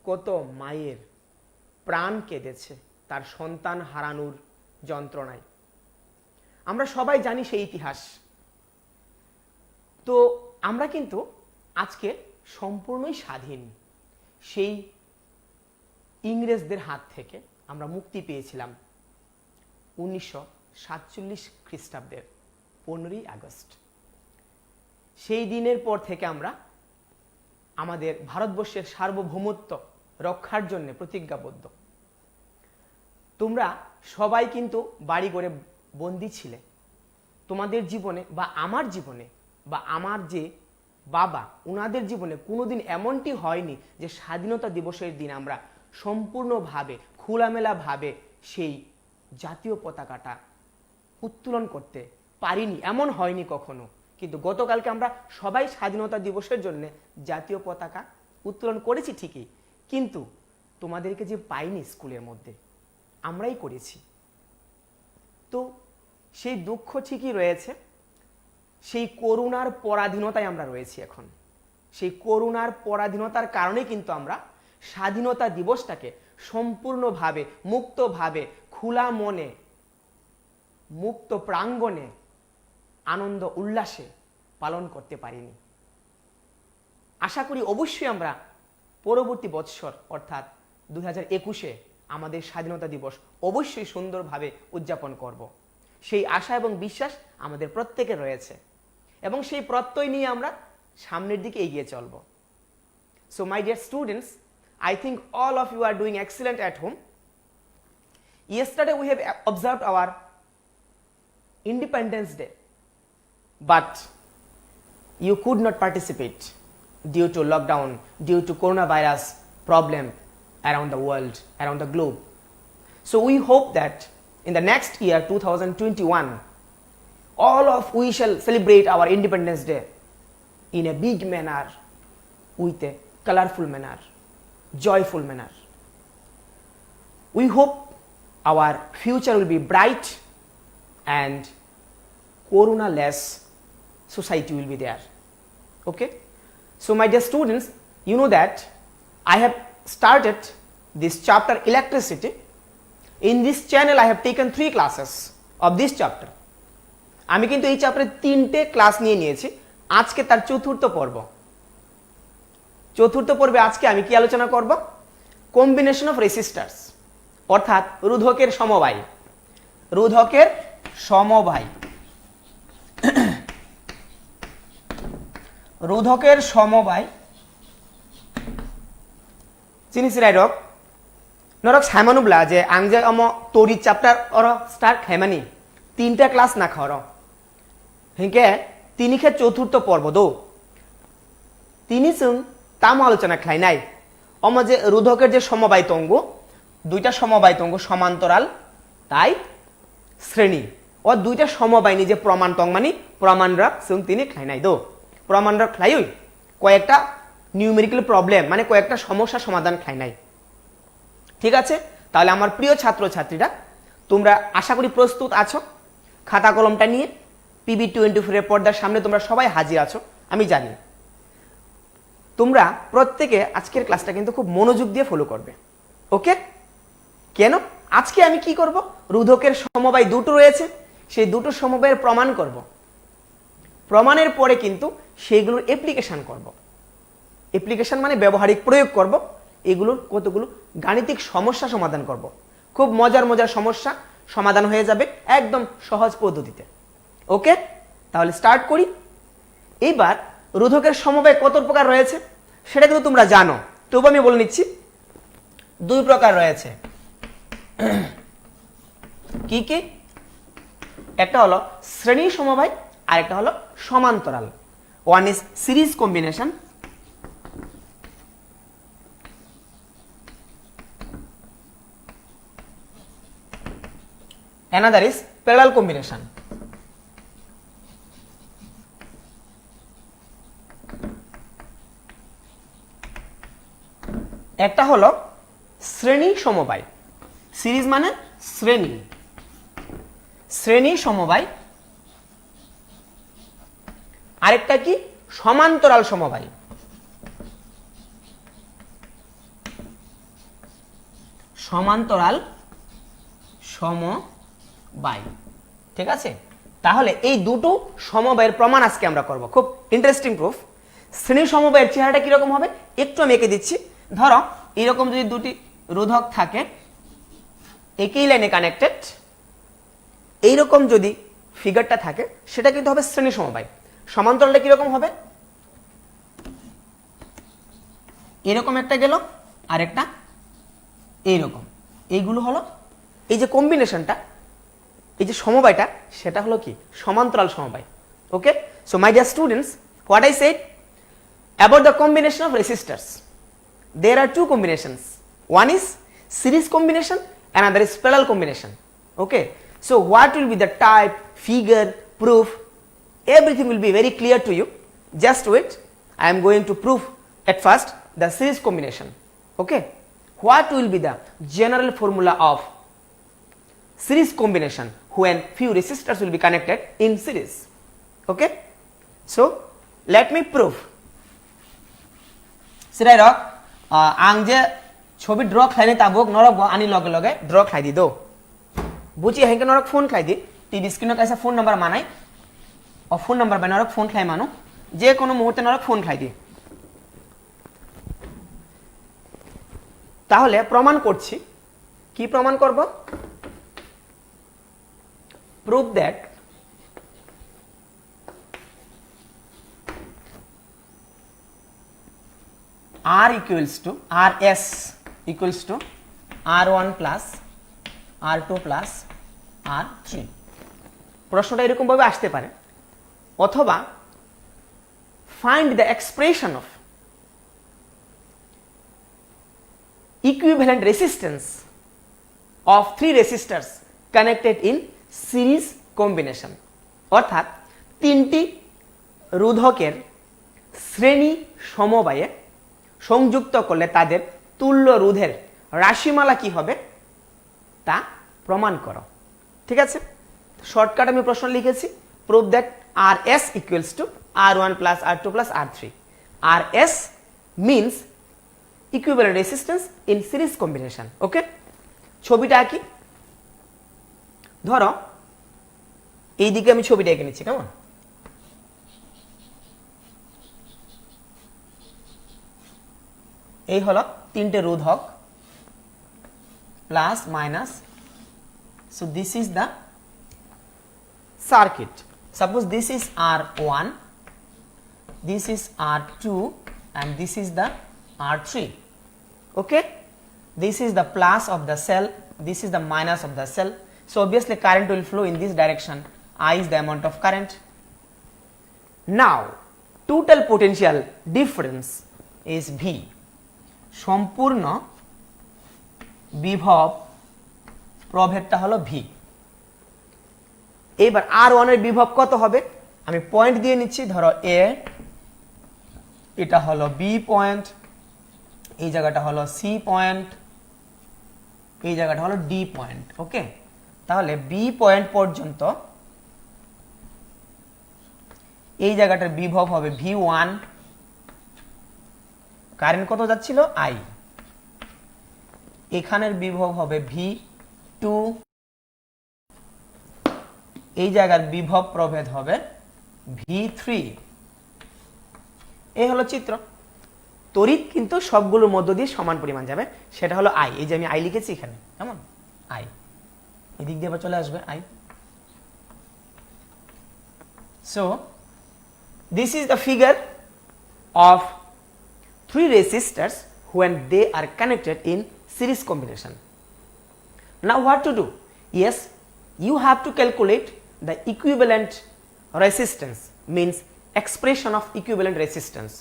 কত মায়ের প্রাণ কেঁদেছে তার সন্তান হারানোর যন্ত্রণায়। আমরা সবাই জানি সেই ইতিহাস। তো আমরা কিন্তু আজকে সম্পূর্ণই স্বাধীন। সেই ইংরেজদের হাত থেকে আমরা মুক্তি পেয়েছিলাম 1947 খ্রিস্টাব্দের 15ই আগস্ট। সেই দিনের পর থেকে আমরা আমাদের ভারতবর্ষের সার্বভৌমত্ব রক্ষার জন্য প্রতিজ্ঞাবদ্ধ। তোমরা সবাই কিন্তু বাড়ি ঘরে বন্দী ছিলে। তোমাদের জীবনে বা আমার জীবনে বা আমার যে বাবা ওনাদের জীবনে কোনোদিন এমনটি হয়নি যে স্বাধীনতা দিবসের দিন আমরা সম্পূর্ণভাবে খোলামেলাভাবে সেই জাতীয় পতাকাটা উত্তোলন করতে পারিনি, এমন হয়নি কখনো। কিন্তু গতকালকে আমরা সবাই স্বাধীনতা দিবসের জন্য জাতীয় পতাকা উত্তোলন করেছি ঠিকই, কিন্তু তোমাদেরকে যে পাইনি স্কুলের মধ্যে আমরাই করেছি। তো সেই দুঃখ ঠিকই রয়েছে, সেই করুণার পরাধীনতায় আমরা রয়েছি এখন। সেই করুণার পরাধীনতার কারণে কিন্তু আমরা স্বাধীনতা দিবসটাকে সম্পূর্ণভাবে মুক্তভাবে খোলা মনে মুক্ত প্রাঙ্গণে আনন্দ উল্লাসে পালন করতে পারিনি। আশা করি অবশ্যই আমরা পরবর্তী বৎসর অর্থাৎ 2021-এ আমাদের স্বাধীনতা দিবস অবশ্যই সুন্দরভাবে উদযাপন করব। সেই আশা এবং বিশ্বাস আমাদের প্রত্যেকের রয়েছে এবং সেই প্রত্যয় নিয়ে আমরা সামনের দিকে এগিয়ে চলব। So my dear students, I think all of you are doing excellent at home. Yesterday we have observed our Independence Day, but you could not participate due to lockdown, due to coronavirus problem around the world, around the globe. So we hope that in the next year 2021 all of we shall celebrate our Independence Day in a big manner, with a colorful manner, joyful manner. We hope our future will be bright and corona-less society will be there. Okay? So my dear students, you know that I have started this chapter electricity. In this channel I have taken 3 classes of this chapter. আমি কিন্তু এই চ্যাপ্টারে 3টে class নিয়েছি। আজকে তার চতুর্থ পর্ব। চতুর্থ পর্বে আজকে আমি কি আলোচনা করব? কম্বিনেশন অফ রেসিস্টার্স, অর্থাৎ রোধকের সমবায়। রোধকের সমবায়, রোধকের সমবায় চিনিছিলাই রক নরক সাইমানুবলা যে আংজে অম তরি চ্যাপ্টার অর স্টার্ট হেমানি 3টা ক্লাস না খর হিংকে তিনিখে চতুর্থ পর্ব দো তিনি সুন তাম আলোচনা খাইনাই অম যে রোধকের যে সমবায় তঙ্গ, 2টা সমবায় তঙ্গ সমান্তরাল তাই শ্রেণী ও 2টা সমবায় যে প্রমাণ তং মানে প্রমাণরক সুন তিনি খাইনাই দো প্রমাণরক খাইই কয়েকটা নিউমেরিক্যাল প্রবলেম মানে কয়েকটা সমস্যা সমাধান খাইনাই। ঠিক আছে, তাহলে আমার প্রিয় ছাত্র ছাত্রীরা তোমরা আশা করি প্রস্তুত আছো। খাতা কলমটা নিয়ে PB24 এর পর্দার সামনে তোমরা সবাই হাজির আছো আমি জানি। তোমরা প্রত্যেকে আজকের ক্লাসটা কিন্তু খুব মনোযোগ দিয়ে ফলো করবে। ওকে? কেন? আজকে আমি কি করব? রোধকের সমবায় 2টো রয়েছে, সেই 2টো সমবায়ের প্রমাণ করব। প্রমাণের পরে কিন্তু সেইগুলোর অ্যাপ্লিকেশন করব। অ্যাপ্লিকেশন মানে ব্যবহারিক প্রয়োগ করব। এগুলোর কতগুলো গাণিতিক সমস্যা সমাধান করব। খুব মজার মজার সমস্যা সমাধান হয়ে যাবে একদম সহজ পদ্ধতিতে। ওকে, তাহলে স্টার্ট করি। এইবার রোধকের সমবায় কত প্রকার রয়েছে সেটা কিন্তু তোমরা জানো, তবু আমি বলে নিচ্ছি 2 প্রকার রয়েছে। কি কি? একটা হলো শ্রেণী সমবায় আর একটা হলো সমান্তরাল। One is series combination, another is parallel combination. একটা হলো শ্রেণী সমবায়, সিরিজ মানে শ্রেণী, শ্রেণী সমবায়। আরেকটা কি? সমান্তরাল সমবায়। সমান্তরাল সমবায়। ঠিক আছে, তাহলে এই দুটো সমবায়ের প্রমাণ আজকে আমরা করব। খুব ইন্টারেস্টিং প্রুফ। শ্রেণী সমবায়ের চেহারাটা কিরকম হবে একটু আমি এঁকে দিচ্ছি। ধরো এরকম যদি দুটি রোধক থাকে একই লাইনে কানেক্টেড, এইরকম যদি ফিগারটা থাকে সেটা কিন্তু হবে শ্রেণী সমবায়। সমান্তরালটা কিরকম হবে, এরকম একটা গেল আর একটা এইরকম, এইগুলো হলো এই যে কম্বিনেশনটা, এই যে সমবায়টা সেটা হলো কি সমান্তরাল সমবায়। Okay, so my dear students, what I said about the combination of resistors, there are two combinations. One is series combination, another is parallel combination. Okay, so what will be the type, figure, proof, everything will be very clear to you. Just wait, I am going to prove at first the series combination. Okay, what will be the general formula of series combination when few resistors will be connected in series? Okay, so let me prove. সিরাই রক আং যে ছবি draw খাইনি তাবুক নরক আনি লগে লগে ড্র খাই দি দো বুঝি হেঁকে নরক ফোন খাই দি টিভি স্ক্রিনে কাছে ফোন নাম্বার মানাই ও ফোন নাম্বার বাই নরক ফোন খাই মানু যে কোনো মুহূর্তে নরক ফোন খাই দি। তাহলে প্রমাণ করছি, কি প্রমাণ করব? Prove that R equals to RS equals to R1 plus R2 plus R3। প্রশ্নটা এরকম ভাবে আসতে পারে, অথবা find the expression of equivalent resistance of three resistors connected in series combination। অর্থাৎ তিনটি রোধকের শ্রেণী সমবায়ে সংযুক্ত করলে তাদের তুল্য রোধের রাশিমালা কি হবে তা প্রমাণ করো। ঠিক আছে, শর্টকাট আমি প্রশ্ন লিখেছি, prove that RS equals to R1 plus R2 plus R3। RS means equivalent resistance in series combination। ওকে, ছবিটা আঁকি। ধরো এইদিকে আমি ছবিটা এঁকে নিচ্ছি, কেমন? এই হলো তিনটে রোধক plus minus, so this is the circuit. Suppose this is R1, this is R2 and this is the R3। okay, this is the plus of the cell, this is the minus of the cell, so obviously current will flow in this direction. I is the amount of current. Now total potential difference is V। সম্পূর্ণ বিভব প্রভেদটা হলো V। এবার R1 এর বিভব কত হবে আমি point দিয়ে নিচ্ছি। ধরো A, এটা হলো B পয়েন্ট, এই জায়গাটা হলো C পয়েন্ট, এই জায়গাটা হলো D পয়েন্ট। ওকে, তাহলে B পয়েন্ট পর্যন্ত এই জায়গাটার বিভব হবে V1, কারেন্ট কত যাচ্ছিল I, এখানের বিভব হবে V2, এই জায়গার বিভব প্রভেদ হবে V3। এই হলো চিত্র। তড়িৎ কিন্তু সবগুলোর মধ্য দিয়ে সমান পরিমাণ যাবে, সেটা হলো I। এই যে আমি I লিখেছি এখানে, কেমন I, এদিক দিয়ে আবার চলে আসবে I। So this is the figure of three resistors when they are connected in series combination. Now what to do? Yes, you have to calculate the equivalent resistance, means expression of equivalent resistance.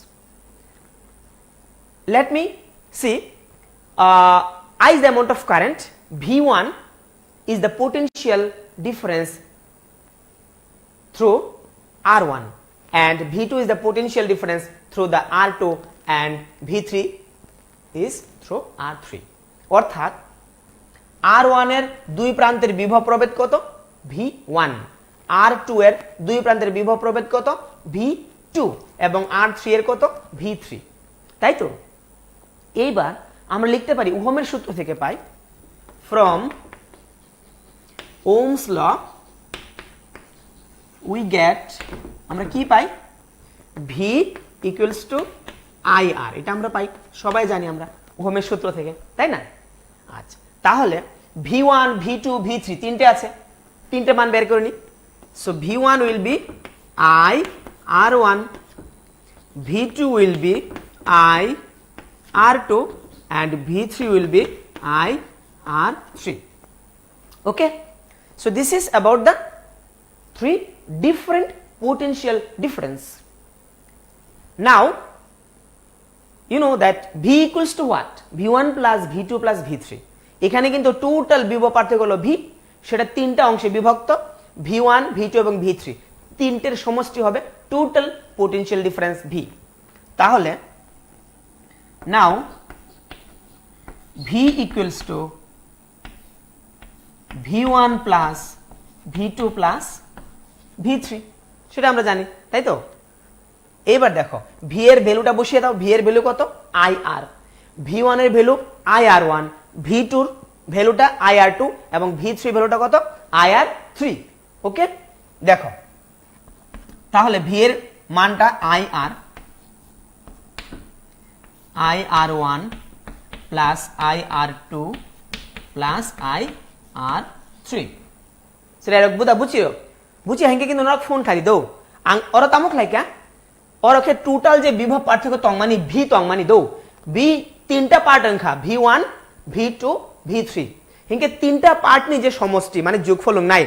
Let me see, I is the amount of current, V1 is the potential difference through R1 and V2 is the potential difference through the R2 and V3 is through R3। অর্থাৎ R1 এর দুই প্রান্তের বিভব প্রভেদ কত V1, R2 এর দুই প্রান্তের বিভব প্রভেদ কত V2 এবং R3 এর কত V3, তাই তো? এইবার আমরা লিখতে পারি ওহমের সূত্র থেকে পাই from Ohm's law we get আমরা কি পাই V equals to IR, এটা আমরা পাই, সবাই জানি আমরা ওহমের সূত্র থেকে, তাই না? আচ্ছা, তাহলে V1 V2 V3 তিনটে আছে, তিনটে মান বের করে নি। So V1 will be I R1, V2 will be I R2 and V3 will be I R3. Okay, so this is about the three different potential difference. Now you know that V equals to what? V1 plus V2 plus V3. এখানে কিন্তু total বিভব পার্থক্য হলো V, সেটা তিনটা অংশে বিভক্ত, V1 V2 এবং V3 তিনটের সমষ্টি হবে টোটাল পোটেনশিয়াল ডিফারেন্স V। তাহলে নাও V equals to V1 plus V2 plus V3, সেটা আমরা জানি, তাই তো? এবার দেখো V এর ভ্যালুটা বসিয়ে দাও। V এর ভ্যালু কত? IR। V1 এর ভ্যালু IR1, V2 এর ভ্যালুটা IR2 এবং V3 ভ্যালুটা কত? IR3। ওকে, দেখো তাহলে V এর মানটা IR1 plus IR2 plus IR3 সেটা বুঝা বুঝিও বুঝিয়ে হেঁকে কিন্তু নরক ফোন খালি দৌ ওর তামুক লাইকা ওরকে টোটাল যে বিভব পার্থক্য তংমানি V তংমানি দৌ V তিনটা পার্ট অংখা V1 V2 V3 হেঁকে তিনটা পার্ট নি যে সমষ্টি মানে যোগফল নাই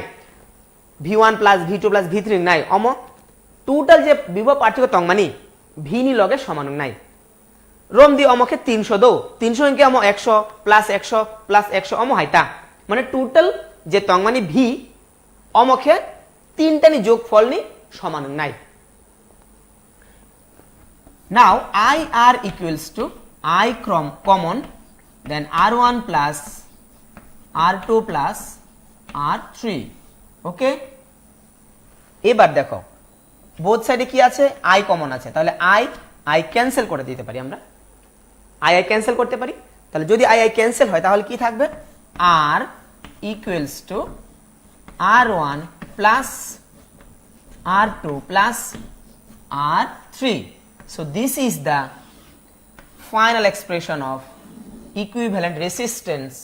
V1 plus V2 plus V3 নাই অম টোটাল যে বিভব পার্থক্য তংমানি V নি লগে সমান নাই। রোম দি অমকে 300 দৌ 300 হেঁকে অম 100 প্লাস 100 প্লাস 100 অম হাইতা মানে টোটাল যে তংমানি V অমকে তিনটা নি যোগফল নি সমান নাই। Now IR equals to I common, then R1 plus R2 plus R3. Okay, এবার দেখো বোথ সাইডে কি আছে? I কমন আছে, তাহলে I ক্যান্সেল করে দিতে পারি আমরা, I ক্যান্সেল করতে পারি। তাহলে যদি I ক্যান্সেল হয় তাহলে কি থাকবে? R equals to R1 plus R2 plus R3. So this is the final expression of equivalent resistance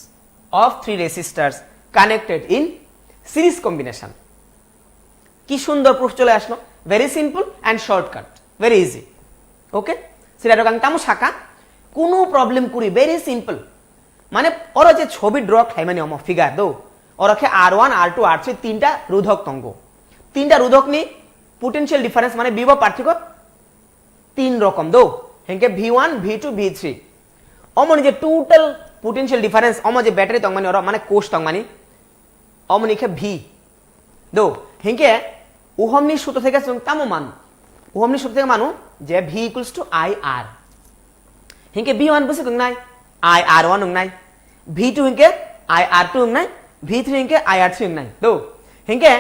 of three resistors connected in series combination. কি সুন্দর প্রুফ চলে আসলো, very simple and shortcut, very easy. Okay, সেটা কারণ তামু শাখা কোনো problem করি very simple মানে ওরা যে ছবি ড্র খাই মানে অম ফিগার দো ওরকে R1 R2 R3 তিনটা রোধক তঙ্গ, তিনটা রোধক নি পোটেনশিয়াল ডিফারেন্স মানে বিভব পার্থক্য তিন রকম দো হেঁকে V1 V2 V3 অমনি যে টোটাল পোটেনশিয়াল ডিফারেন্স অম যে ব্যাটারি তংমানি ওরা মানে কোষ তংমানি অমনিকে V দো হেঁকে ওহমনি সূত্র থেকে তামো মানু ওহমনি সূত্র থেকে মানু যে V equals to IR হেঁকে V1 বসে নাই IR1 নাই, V2 হেঁকে IR2 নাই, V3 হেঁকে IR3 নাই দো হেঁকে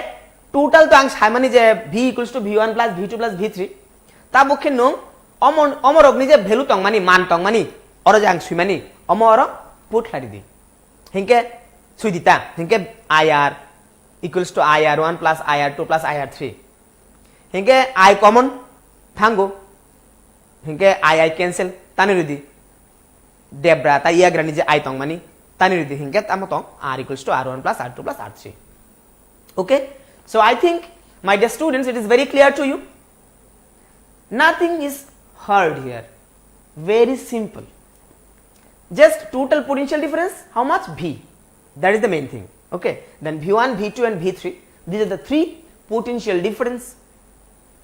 টোটাল তো আং সাইমানি যে V equals two V1 plus V2 plus V3 তা পক্ষে নং অমর অগ্নি যে ভ্যালু তংমানি মান তংমানি অর যে আং সুইমানি অমর পুট লারি দি হেঁকে সুই দিতা হেঁকে IR equals to IR1 plus IR2 plus IR3 হেঁকে I কমন থাঙ্গো হেঁকে I ক্যান্সেল তানি রুদি ডেব্রা তা ইয়াগ্রানি যে I তংমানি Tani রুদি হেঁকে তামো Tang R equals to R1 plus R2 plus R3. Okay, so I think my dear students it is very clear to you. Nothing is hard here, very simple, just total potential difference how much V, that is the main thing. Okay, then V1 V2 and V3 these are the three potential difference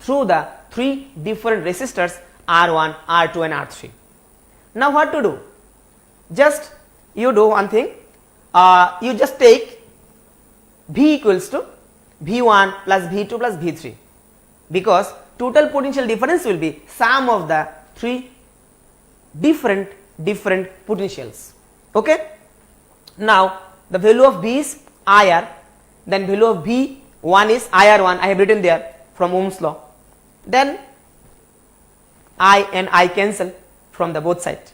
through the three different resistors R1 R2 and R3. Now what to do? Just you do one thing, you just take V equals to V1 plus V2 plus V3 because total potential difference will be sum of the three different potentials. Okay, now the value of V is IR, then value of V1 is IR1, I have written there from Ohm's law, then I and I cancel from the both side,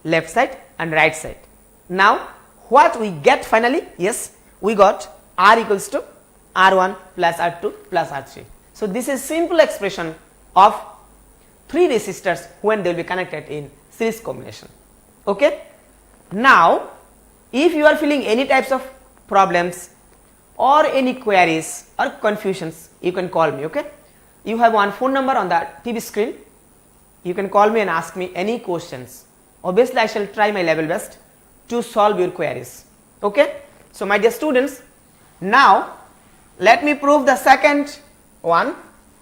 left side and right side. Now what we get finally? Yes, we got R equals to R1 plus R2 plus R3. So this is simple expression of 3 resistors when they will be connected in series combination. Okay, now if you are feeling any types of problems or any queries or confusions, you can call me. Okay, you have one phone number on the TV screen. You can call me and ask me any questions. Obviously I shall try my level best to solve your queries. Okay, so my dear students, now let me prove the second one,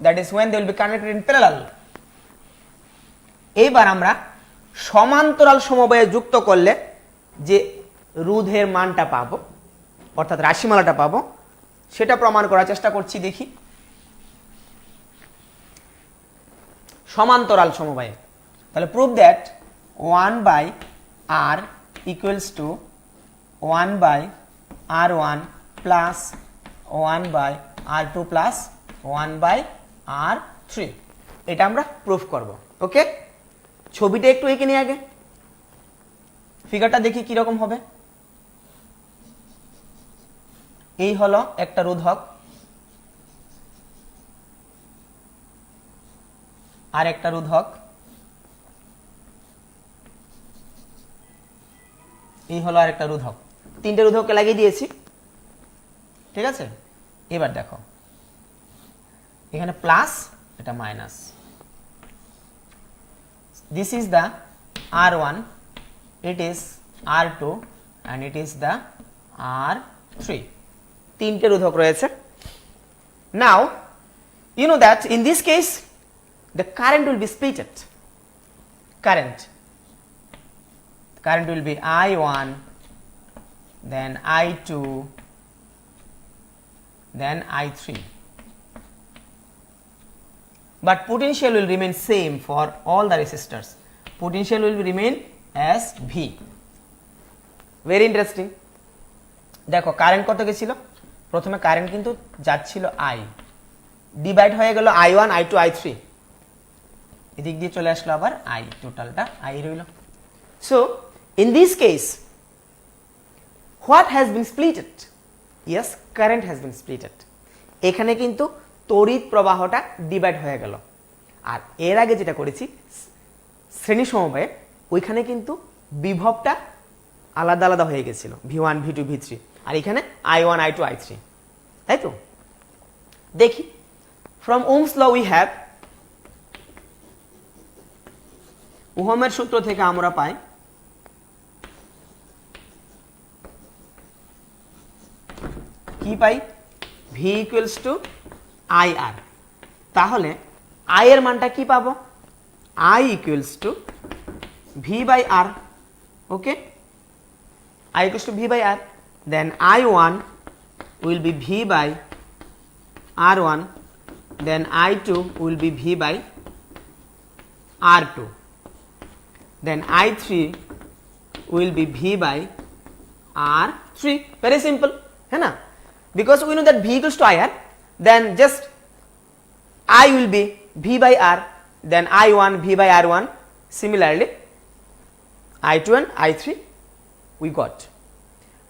that is when they will be connected in parallel. এইবার আমরা সমান্তরাল সমবায়ে যুক্ত করলে যে রোধের মানটা পাবো অর্থাৎ রাশিমালাটা পাবো সেটা প্রমাণ করার চেষ্টা করছি। দেখি সমান্তরাল সমবায়ে, তাহলে prove that 1/r equals to 1/r1 plus 1/r2 plus 1/r3, এটা আমরা প্রুফ করব। ওকে, ছবিটা একটু এঁকে নিয়ে আগে ফিগারটা দেখি কি রকম হবে। এই হলো একটা রোধক আর একটা রোধক, এই হলো আর একটা রোধক, তিনটে রোধককে লাগিয়ে দিয়েছি। ঠিক আছে, এবার দেখো এখানে প্লাস, এটা minus. This is the R1, it is R2 and it is the R3, তিনটে রোধক রয়েছে। Now you know that in this case the current will be splitted. Current will be I1, then I2, then I3, but potential will remain same for all the resistors. Potential will remain as V. Very interesting. দেখো current কত গেছিল, প্রথমে current কিন্তু যাচ্ছিল I, divide হয়ে গেল I1 I2 I3, এদিক দিয়ে চলে আসলো আবার I, টোটালটা I রইল। So in this case what has been splitted? Yes, current has been splitted. এখানে কিন্তু তড়িৎ প্রবাহটা ডিভাইড হয়ে গেল। আর এর আগে যেটা করেছি শ্রেণী সমবায়ে, ওইখানে কিন্তু বিভবটা আলাদা আলাদা হয়ে গেছিল, V1 V2 V3, আর এখানে I1 I2 I3, তাই তো। দেখি from Ohm's law we have, ওহমের সূত্র থেকে আমরা পাই কি পাই, V ইকুয়ালস টু IR। তাহলে I এর মানটা কি পাবো, I equals to V by R। Okay, I equals to V by R, then I1 will be V by R1, then I2 will be V by R2, then I3 will be V by R3. Very simple, है ना, because we know that V equals to IR, then just I will be V by R, then I1 V by R1, similarly I2 and I3 we got.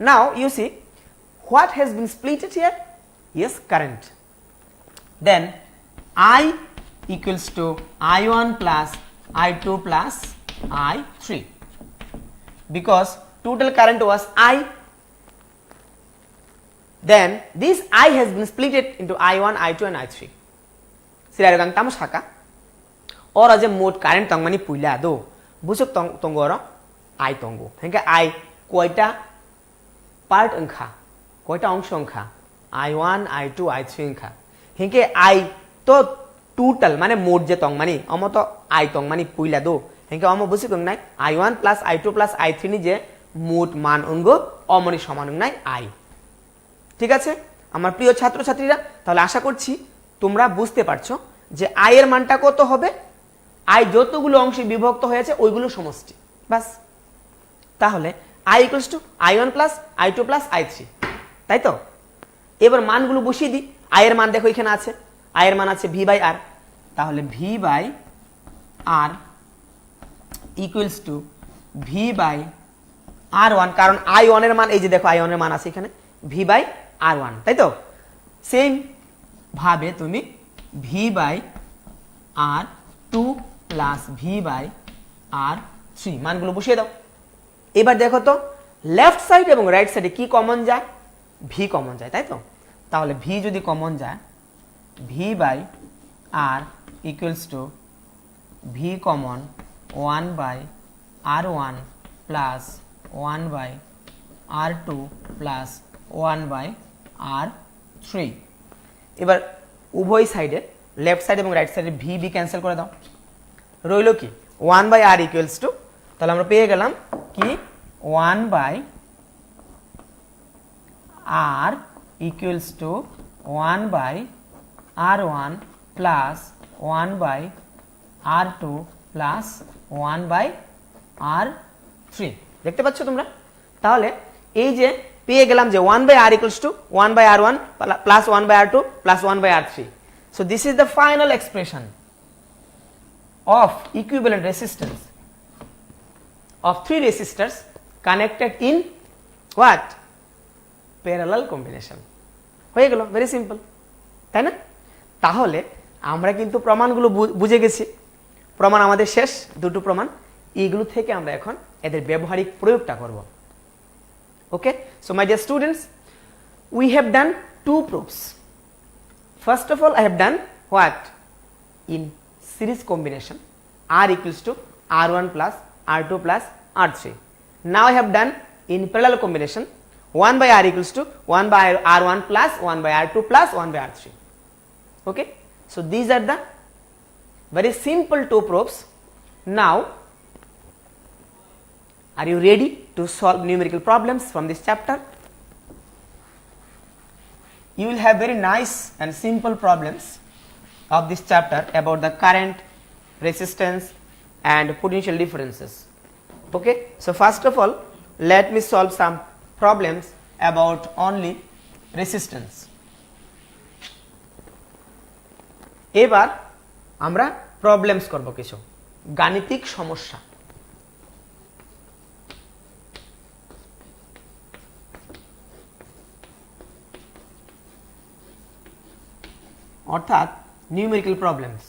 Now you see what has been splitted here, yes, current, then I equals to I1 plus I2 plus I3, because total current was I, then this I has been splitted into I1 I2 and I3. Sila gang tamo saka or aje mode current tong mani puila do busuk tongoro I tongo, hengke I কয়টা part অংশা, কয়টা অংশ অংশা, I1 I2 I3 অংশা, হেঁকে I তো total মানে মোট যে তং মানে অম তো I তং মানে পুইলা দো, হেঁকে অম বুঝি কং নাই I1 plus I2 plus I3 নি যে মোট মান অঙ্গ অমনি সমান নাই I। ঠিক আছে আমার প্রিয় ছাত্রছাত্রীরা, তাহলে আশা করছি তোমরা বুঝতে পারছো যে I এর মানটা কত হবে, I যতগুলো অংশে বিভক্ত হয়েছে ওইগুলো সমষ্টি, বাস। তাহলে I equals to I1 plus I2 plus I3, তাই তো। এবার মানগুলো বসিয়ে দিই। I এর মান দেখো এখানে আছে, I এর মান আছে V by R, তাহলে V by R equals to V by R1, কারণ I1 এর মান এই যে দেখো I1 এর মান আছে এখানে V/R1, তাই তো? সেম ভাবে তুমি V/R2 প্লাস V/R3 মানগুলো বসিয়ে দাও। এবার দেখো তো লেফট সাইড এবং রাইট সাইডে কি কমন যায়? V কমন যায়, তাই তো? তাহলে V যদি কমন যায়, V/R equals to V common 1/R1 plus 1/R2 plus 1/R3। এবার উভয় সাইডে লেফট সাইড এবং রাইট সাইডে V ক্যান্সেল করে দাও, রইল কি 1/R ইকুয়ালস টু, তাহলে আমরা পেয়ে গেলাম কি 1/R equals to 1/R1 plus 1/R2 plus 1/R3। দেখতে পাচ্ছ তোমরা? তাহলে এই যে পেয়ে গেলাম যে 1/R equals to 1/R1 plus 1/R2 plus 1/R3। So this is the final expression of equivalent resistance of three resistors connected in what? Parallel combination। হয়ে গেল, ভেরি সিম্পল, তাই না? তাহলে আমরা কিন্তু প্রমাণগুলো বুঝে গেছি। প্রমাণ আমাদের শেষ, দুটো প্রমাণ। এইগুলো থেকে আমরা এখন এদের ব্যবহারিক প্রয়োগটা করব। Okay, so my dear students, we have done two proofs. First of all, I have done what? In series combination, R equals to R1 plus R2 plus R3. Now I have done in parallel combination, 1/R equals to 1/R1 plus 1/R2 plus 1/R3. Okay, so these are the very simple two proofs. Now, are you ready to solve numerical problems from this chapter? You will have very nice and simple problems of this chapter about the current, resistance and potential differences. Okay, so first of all, let me solve some problems about only resistance. এবার আমরা problems করব, কিছু গাণিতিক সমস্যা। অর্থাৎ numerical problems,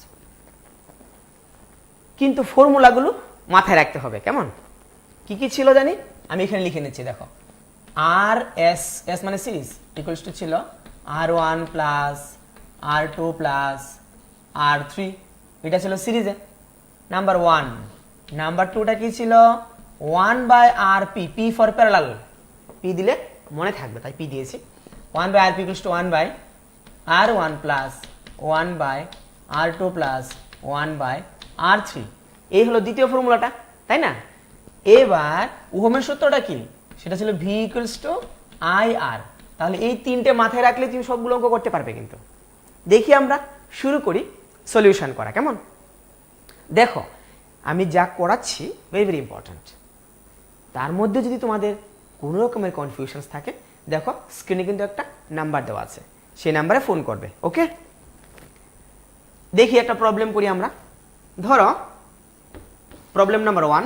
কিন্তু ফর্মুলাগুলো মাথায় রাখতে হবে। কেমন? কি কি ছিল জানি, আমি এখানে লিখে নিচ্ছি। দেখো, আর এস, এস মানে সিরিজ, ইকুয়ালস টু ছিল R1 plus R2 plus R3, এটা ছিল সিরিজে নাম্বার 1। নাম্বার 2টা কি ছিল 1/RP, P for parallel, P দিলে মনে থাকবে তাই P দিয়েছি। 1/RP equals to 1/R1 plus 1/R2 plus 1/R3। এই হলো দ্বিতীয় ফর্মুলাটা, তাই না? এবার ওহমের সূত্রটা কি? সেটা ছিল V ইকুয়ালস টু IR। তাহলে এই তিনটে মাথায় রাখলে তুমি সবগুলো অঙ্ক করতে পারবে। কিন্তু দেখি আমরা শুরু করি সলিউশন করা। কেমন? দেখো, আমি যা করাচ্ছি ভেরি ভেরি ইম্পর্ট্যান্ট। তার মধ্যে যদি তোমাদের কোনো রকমের কনফিউশনস থাকে, দেখো স্ক্রিনে কিন্তু একটা নাম্বার দেওয়া আছে, সেই নাম্বারে ফোন করবে। ওকে, দেখি একটা প্রবলেম করি আমরা। ধরো প্রবলেম নাম্বার 1,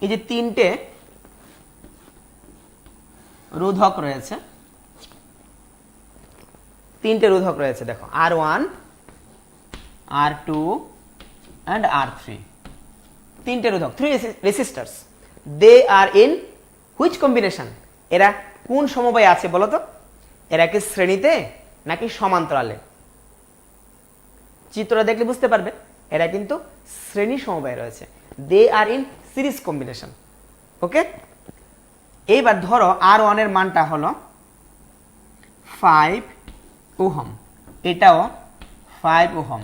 এই যে তিনটে রোধক রয়েছে, তিনটে রোধক রয়েছে। দেখো R1, R2 and R3, তিনটে রোধক, three resistors. They are in which combination? এরা কোন সমবায়ে আছে বলো তো? এরা কি শ্রেণীতে নাকি সমান্তরালে? চিত্রটা দেখলে বুঝতে পারবে এরা কিন্তু শ্রেণী সমবায়ে রয়েছে। দে আর ইন সিরিজ কম্বিনেশন। ওকে, এইবার ধরো R1 এর মানটা হলো 5 ওহম, এটাও 5 ওহম,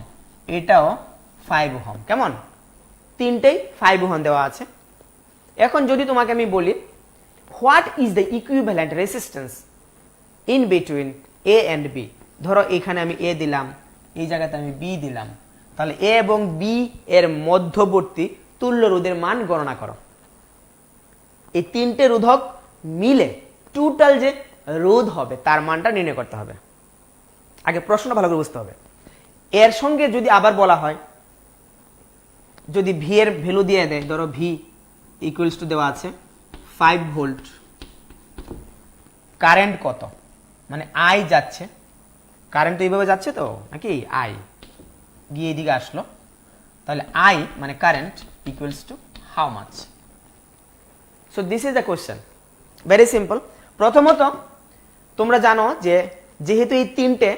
এটাও 5 ওহম। কেমন? তিনটেই 5 ওহম দেওয়া আছে। এখন যদি তোমাকে আমি বলি what is the equivalent resistance in between A and B, ধরো এখানে আমি এ দিলাম, এই জায়গাতে আমি বি দিলাম, তাহলে এ এবং বি এর মধ্যবর্তী তুল্য রোধের মান গণনা করো। এই তিনটে রোধক মিলে টোটাল যে রোধ হবে তার মানটা নির্ণয় করতে হবে। আগে প্রশ্নটা ভালো করে বুঝতে হবে। এর সঙ্গে যদি আবার বলা হয় যদি ভি এর ভ্যালু দিয়ে দেয়, ধরো ভি ইকুয়ালস টু দেওয়া আছে 5 ভোল্ট, কারেন্ট কত, মানে আই যাচ্ছে, কারেন্ট তো এইভাবে যাচ্ছে তো নাকি, আই গিয়ে এদিকে আসলো, তাহলে আই মানে current equals to how much. So this is the question, very simple. প্রথমত তোমরা জানো যে যেহেতু এই তিনটে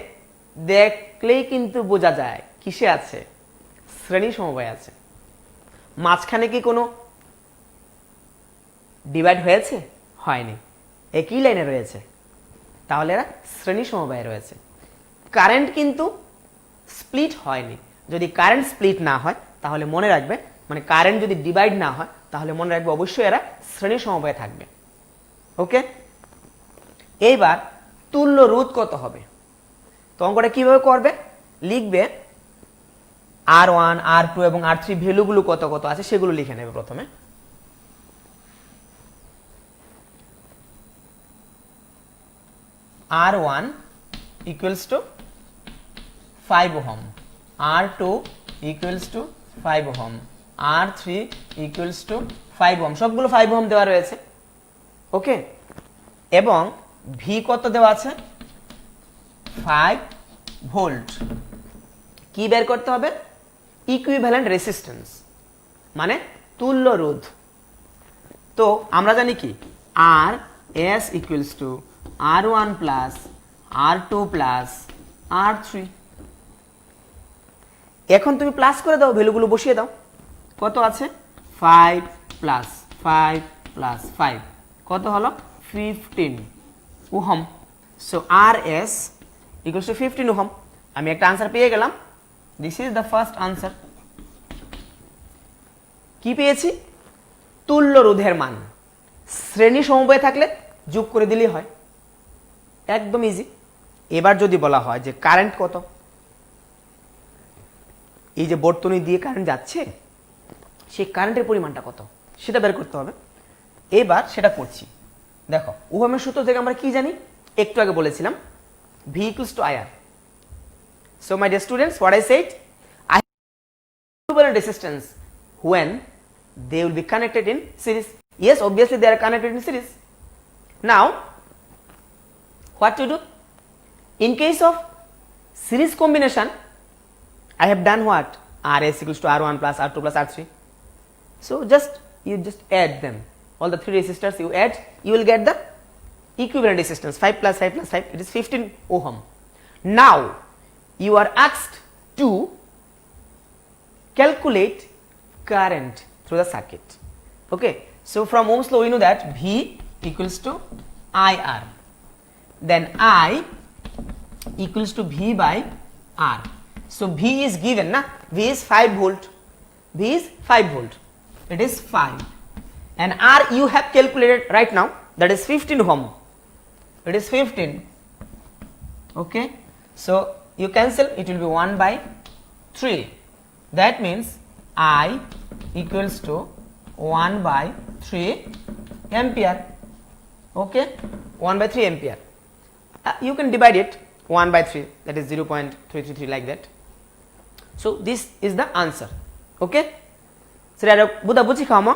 দেখলেই কিন্তু বোঝা যায় কিসে আছে, শ্রেণী সমবায় আছে, মাঝখানে কি কোনো ডিভাইড হয়েছে, হয়নি, একই লাইনে রয়েছে, তাহলে এরা শ্রেণী সমবায়ে রয়েছে। কারেন্ট কিন্তু স্প্লিট হয়নি, যদি কারেন্ট স্প্লিট না হয় তাহলে মনে রাখবে, মানে কারেন্ট যদি ডিভাইড না হয় তাহলে মনে রাখবে অবশ্যই এরা শ্রেণী সমবায়ে থাকবে। ওকে, এইবার তুল্য রোধ কত হবে, তো অঙ্কটা কিভাবে করবে, লিখবে R1 R2 এবং R3 ভ্যালুগুলো কত কত আছে সেগুলো লিখে নেবে প্রথমে। R1 equals to 5 ohm, R2 equals to 5 ohm, R3 equals to 5 ohm, সবগুলো 5 ohm দেওয়া রয়েছে। ওকে, এবং V কত দেওয়া আছে 5 ভোল্ট। কি বের করতে হবে, ইকুইভ্যালেন্ট রেসিস্ট্যান্স মানে তুল্য রোধ। তো আমরা জানি কি R S equals to R1 plus R2 plus R3। এখন তুমি প্লাস করে দাও, ভ্যালুগুলো বসিয়ে দাও, কত আছে 5 প্লাস 5 প্লাস 5 কত হলো 15 ohm. So R S equals to 15 ohm. আমি একটা আনসার পেয়ে গেলাম, this is the first answer. কি পেয়েছি, তুল্য রোধের মান শ্রেণী সমবায়ে থাকলে যোগ করে দিলেই হয়, একদম ইজি। এবার যদি বলা হয় যে কারেন্ট কত, এই যে বর্তনী দিয়ে কারেন্ট যাচ্ছে সেই কারেন্টের পরিমাণটা কত সেটা বের করতে হবে। এবার সেটা করছি। দেখো ওহমের সূত্র থেকে আমরা কি জানি, একটু আগে বলেছিলাম V equals to IR. So my dear students, what I said, I have equivalent resistance when they will be connected in series. Yes, obviously they are connected in series. Now what to do, in case of series combination I have done what, RS equals to R1 plus R2 plus R3. So you just add them, all the three resistors you add, you will get the equivalent resistance 5 plus 5 plus 5, it is 15 ohm. Now you are asked to calculate current through the circuit. Okay, so from Ohm's law we know that V equals to IR, then I equals to V by R. So V is given na, V is 5 volt, V is 5 volt, it is 5, and R you have calculated right now, that is 15 ohm, it is 15. Okay, so you cancel, it will be 1 by 3, that means I equals to 1 by 3 ampere. Okay, 1 by 3 ampere. You can divide it 1 by 3, that is 0.333 like that. So this is the answer. Okay, sira buda buci khama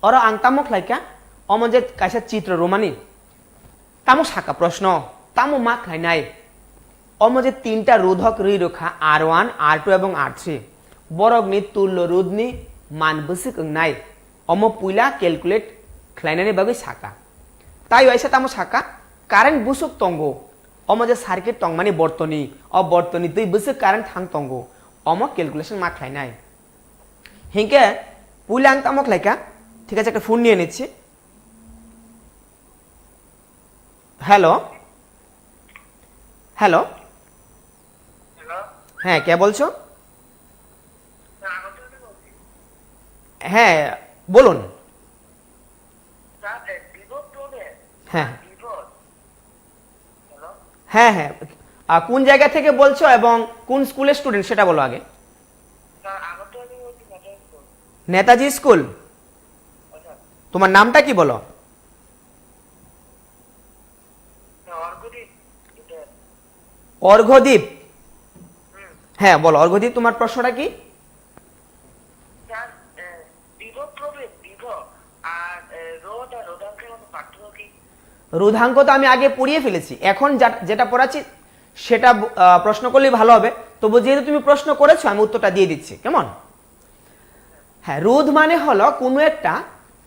ora ang tamok laika omo je kaisa chitra romani tamok saka proshno tamo mak khai nai omo je tinta rodhok ri rokha R1 R2 এবং R3 borogni tullo rodni মান busik nai omo puila calculate khlainani bagai saka tai waisa tamo saka current busuk tongo omo je circuit tongmani bortoni o bortoni tui busuk current thang tongo omo calculation mak khlainai hinke puila ang tamok laika ঠিক আছে, একটা phone নিয়ে নিচ্ছি। Hello hello হ্যাঁ, কে বলছো? হ্যাঁ বলুন। হ্যাঁ হ্যাঁ হ্যাঁ, কোন জায়গা থেকে বলছো এবং কোন স্কুলের স্টুডেন্ট সেটা বলো আগে। নেতাজি স্কুল, তোমার নামটা কি বলো? অর্ঘদীপ। হ্যাঁ বলো অর্ঘদীপ, তোমার প্রশ্নটা কি? হবে বিভব আর রোধ আর রোধাঙ্কের মধ্যে পার্থক্য কি? রোধাঙ্ক তো আমি আগে পড়িয়ে ফেলেছি, এখন যেটা পড়াচ্ছি সেটা প্রশ্ন করলেই ভালো হবে। তবু যেহেতু তুমি প্রশ্ন করেছো আমি উত্তরটা দিয়ে দিচ্ছি, কেমন? হ্যাঁ, রোধ মানে হলো কোনো একটা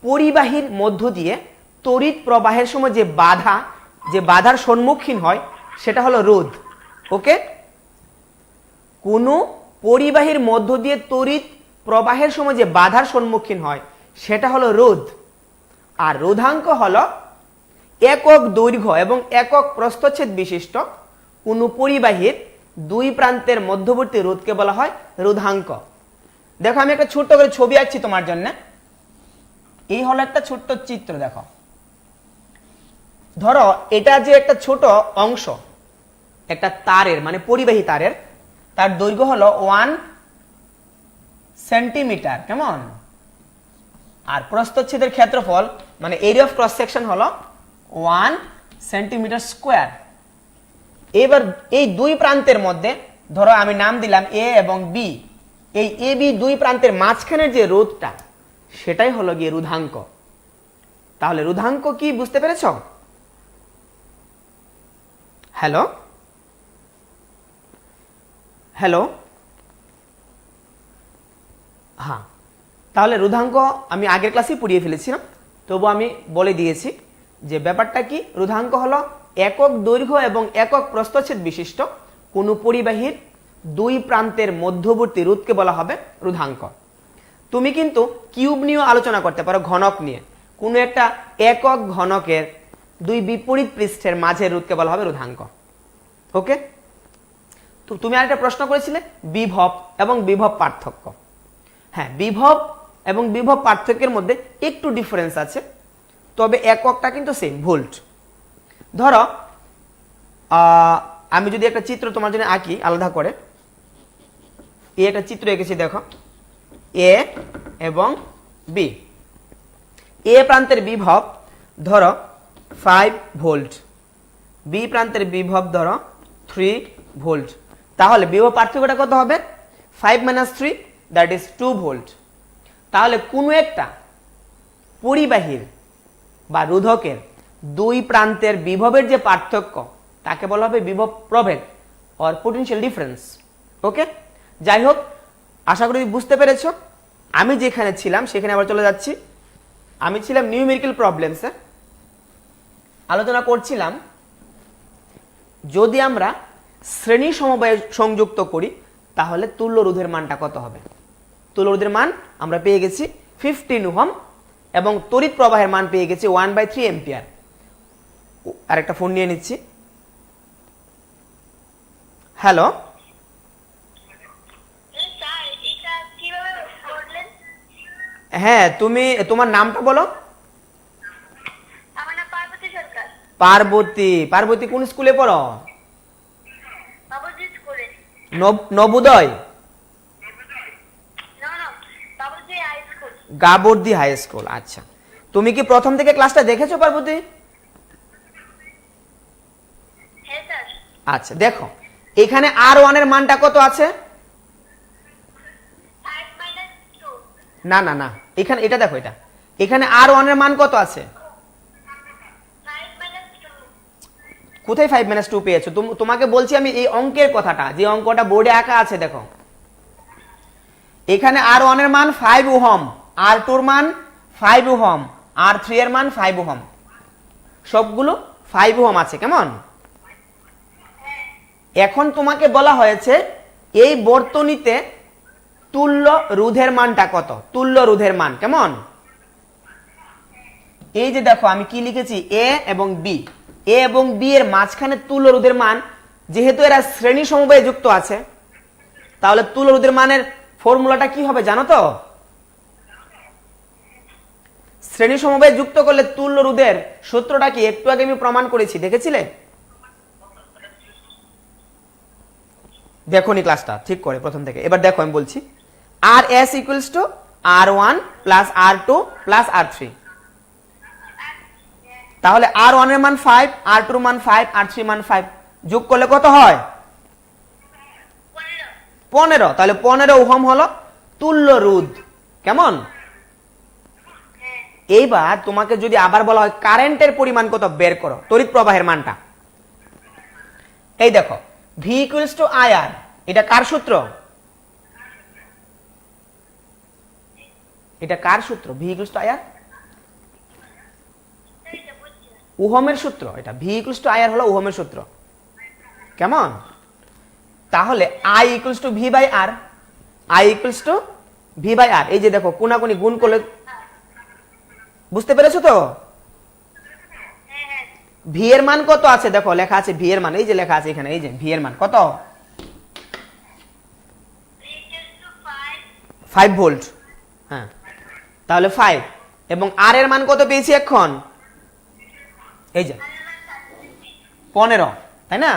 পরিবাহীর মধ্য দিয়ে তড়িৎ প্রবাহের সময় যে বাধার সম্মুখীন হয় সেটা হলো রোধ। ওকে, কোনো পরিবাহীর মধ্য দিয়ে তড়িৎ প্রবাহের সময় যে বাধার সম্মুখীন হয় সেটা হলো রোধ। আর রোধাঙ্ক হলো একক দৈর্ঘ্য এবং একক প্রস্থচ্ছেদ বিশিষ্ট কোনো পরিবাহীর দুই প্রান্তের মধ্যবর্তী রোধকে বলা হয় রোধাঙ্ক। দেখো আমি একটা ছোট্ট করে ছবি আঁকছি তোমার জন্য। এই হলো একটা ছোট্ট চিত্র। দেখো, ধরো এটা যে একটা ছোট অংশ একটা তারের, মানে পরিবাহী তারের, তার দৈর্ঘ্য হলো 1 সেন্টিমিটার, কেমন? আর প্রস্থচ্ছেদের ক্ষেত্রফল মানে এরিয়া অফ ক্রস সেকশন হলো 1 সেন্টিমিটার স্কোয়ার। এবার এই দুই প্রান্তের মধ্যে ধরো আমি নাম দিলাম এ এবং বি, এই এ বি দুই প্রান্তের মাঝখানের যে রোধটা সেটাই হলো গিয়ে রোধাঙ্ক। তাহলে রোধাঙ্ক কি বুঝতে পেরেছ? হ্যালো হ্যালো হ্যাঁ, তাহলে রোধাঙ্ক আমি আগের ক্লাসেই পড়িয়ে ফেলেছিলাম, তবু আমি বলে দিয়েছি যে ব্যাপারটা কি। রোধাঙ্ক হলো একক দৈর্ঘ্য এবং একক প্রস্থচ্ছেদ বিশিষ্ট কোনো পরিবাহীর দুই প্রান্তের মধ্যবর্তী রোধকে বলা হবে রোধাঙ্ক। তুমি কিন্তু কিউব নিয়েও আলোচনা করতে পারো, ঘনক নিয়ে। কোনো একটা একক ঘনকের দুই বিপরীত পৃষ্ঠের মাঝের রোধকে বলা হবে রোধাঙ্ক। ওকে, তো তুমি আরেকটা প্রশ্ন করেছিলে বিভব এবং বিভব পার্থক্য। হ্যাঁ, বিভব এবং বিভব পার্থক্যের মধ্যে একটু ডিফারেন্স আছে, তবে এককটা কিন্তু সেম, ভোল্ট। ধরো আমি যদি একটা চিত্র তোমার জন্য আঁকি আলাদা করে, এই একটা চিত্র এঁকেছি, দেখো এ এবং বি। এ প্রান্তের বিভব ধরো 5 ভোল্ট, বি প্রান্তের বিভব ধরো 3 ভোল্ট। তাহলে বিভব পার্থক্যটা কত হবে? 5 - 3 দ্যাট ইজ 2 ভোল্ট। তাহলে কোনো একটা পরিবাহীর বা রোধকের দুই প্রান্তের বিভবের যে পার্থক্য তাকে বলা হবে বিভব প্রভেদ অর পোটেনশিয়াল ডিফারেন্স। ওকে, যাই হোক, আশা করি বুঝতে পেরেছো। আমি যেখানে ছিলাম সেখানে আবার চলে যাচ্ছি। আমি ছিলাম নিউমেরিক্যাল প্রবলেমসে, আলোচনা করছিলাম যদি আমরা শ্রেণী সমবায় সংযুক্ত করি তাহলে তুল্য রোধের মানটা কত হবে। তুল্য রোধের মান আমরা পেয়ে গেছি 15 ওহম এবং তড়িৎ প্রবাহের মান পেয়ে গেছি 1/3 এম্পিয়ার। আরেকটা ফোন নিয়ে নিচ্ছি। হ্যালো, হ্যাঁ, তুমি তোমার নামটা বলো। আমার নাম পার্বতী সরকার। পার্বতী। পার্বতী কোন স্কুলে পড়ো? বাবুজি স্কুলে। নবোদয়? না না, Babuji high school. Gabardi high school. আচ্ছা, তুমি কি প্রথম থেকে ক্লাসটা দেখেছো পার্বতী? হ্যাঁ স্যার। আচ্ছা, দেখো এখানে R1 এর মানটা কত আছে? 5 - 2। না না না, এখানে এটা দেখো, এখানে R1 এর মান কত আছে? 5 - 2। কোথায় 5 - 2 পেয়েছো? তোমাকে বলছি আমি এই অঙ্কের কথাটা, যে অঙ্কটা বোর্ডে আঁকা আছে। দেখো এখানে R1 এর মান 5 ওহম, R2 এর মান 5 ওহম, R3 এর মান 5 ওহম, সবগুলো 5 ওহম আছে, কেমন? এখন তোমাকে বলা হয়েছে এই বর্তনীতে তুল্য রোধের মানটা কত। তুল্য রোধের মান কেমন? এই যে দেখো আমি কি লিখেছি, এ এবং বি। এ এবং বি এর মাঝখানে তুল্য রোধের মান, যেহেতু এরা শ্রেণী সমবায়ে যুক্ত আছে, তাহলে তুল্য রোধের মানের ফর্মুলাটা কি হবে জানো তো? শ্রেণী সমবায়ে যুক্ত করলে তুল্য রোধের সূত্রটা কি একটু আগে আমি প্রমাণ করেছি, দেখেছিলে? দেখোনি ক্লাসটা ঠিক করে প্রথম থেকে। এবার দেখো আমি বলছি, RS = R1 + R2 + R3। তাহলে R1 এর মান 5, R2 এর মান 5, R3 এর মান 5, যোগ করলে কত হয়? 15। তাহলে 15 ওহম হলো তুল্য রোধ, কেমন? এইবার তোমাকে যদি আবার বলা হয় কারেন্টের পরিমাণ কত বের করো, তড়িৎ প্রবাহের মানটা, এই দেখো V equals to I R, এটা কার সূত্র? এটা কার সূত্র? V equals to I R, ওহমের সূত্র। এটা V equals to I R হলো ওহমের সূত্র, কেমন? তাহলে I equals to V by R, I equals to V by R. এই যে দেখো কোনাকুনি গুণ করলে, বুঝতে পেরেছো তো? ভি এর মান কত আছে দেখো, লেখা আছে ভি এর মান, এই যে লেখা আছে এখানে, এই যে ভি এর মান কত? 5 ভোল্ট। হ্যাঁ, তাহলে 5 এবং আর এর মান কত পেয়েছি এখন? এই যে 15, তাই না?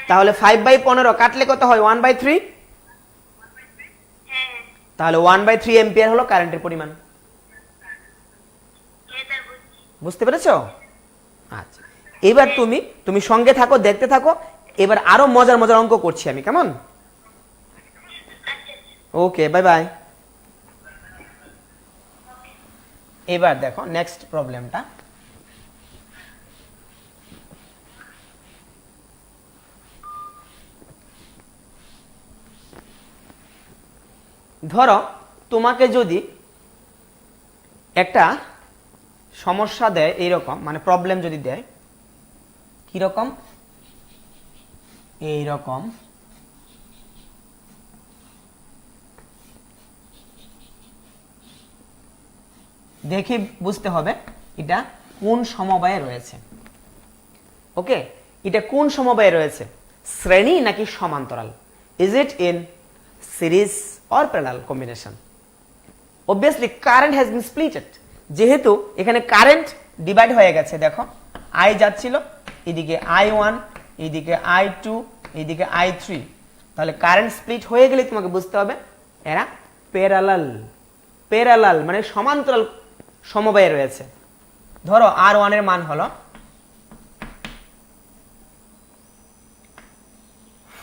তাহলে 5/15 কাটলে কত হয়? 1/3। তাহলে 1/3 এম্পিয়ার হলো কারেন্টের পরিমাণ। বুঝতে পেরেছো? আচ্ছা, এবার তুমি সঙ্গে থাকো, দেখতে থাকো। এবার আরো মজার মজার অঙ্ক করছি আমি, কেমন? ওকে, বাই বাই। এবার দেখো নেক্সট প্রবলেমটা। ধরো তোমাকে যদি একটা সমস্যা দেয় এইরকম, মানে প্রবলেম যদি দেয় কিরকম, এইরকম, দেখে বুঝতে হবে এটা কোন সমবায়ে রয়েছে। ওকে, এটা কোন সমবায়ে রয়েছে? শ্রেণী নাকি সমান্তরাল? Is it in series or parallel combination? Obviously current has been splitted, যেহেতু এখানে কারেন্ট ডিভাইড হয়ে গেছে। দেখো আই যাচ্ছিল এদিকে I1, এদিকে I2, এদিকে I3, তাহলে কারেন্ট স্প্লিট হয়ে গেলে তোমাকে বুঝতে হবে এরা প্যারালাল। প্যারালাল মানে সমান্তরাল সমবায়ে রয়েছে। ধরো R1 এর মান হলো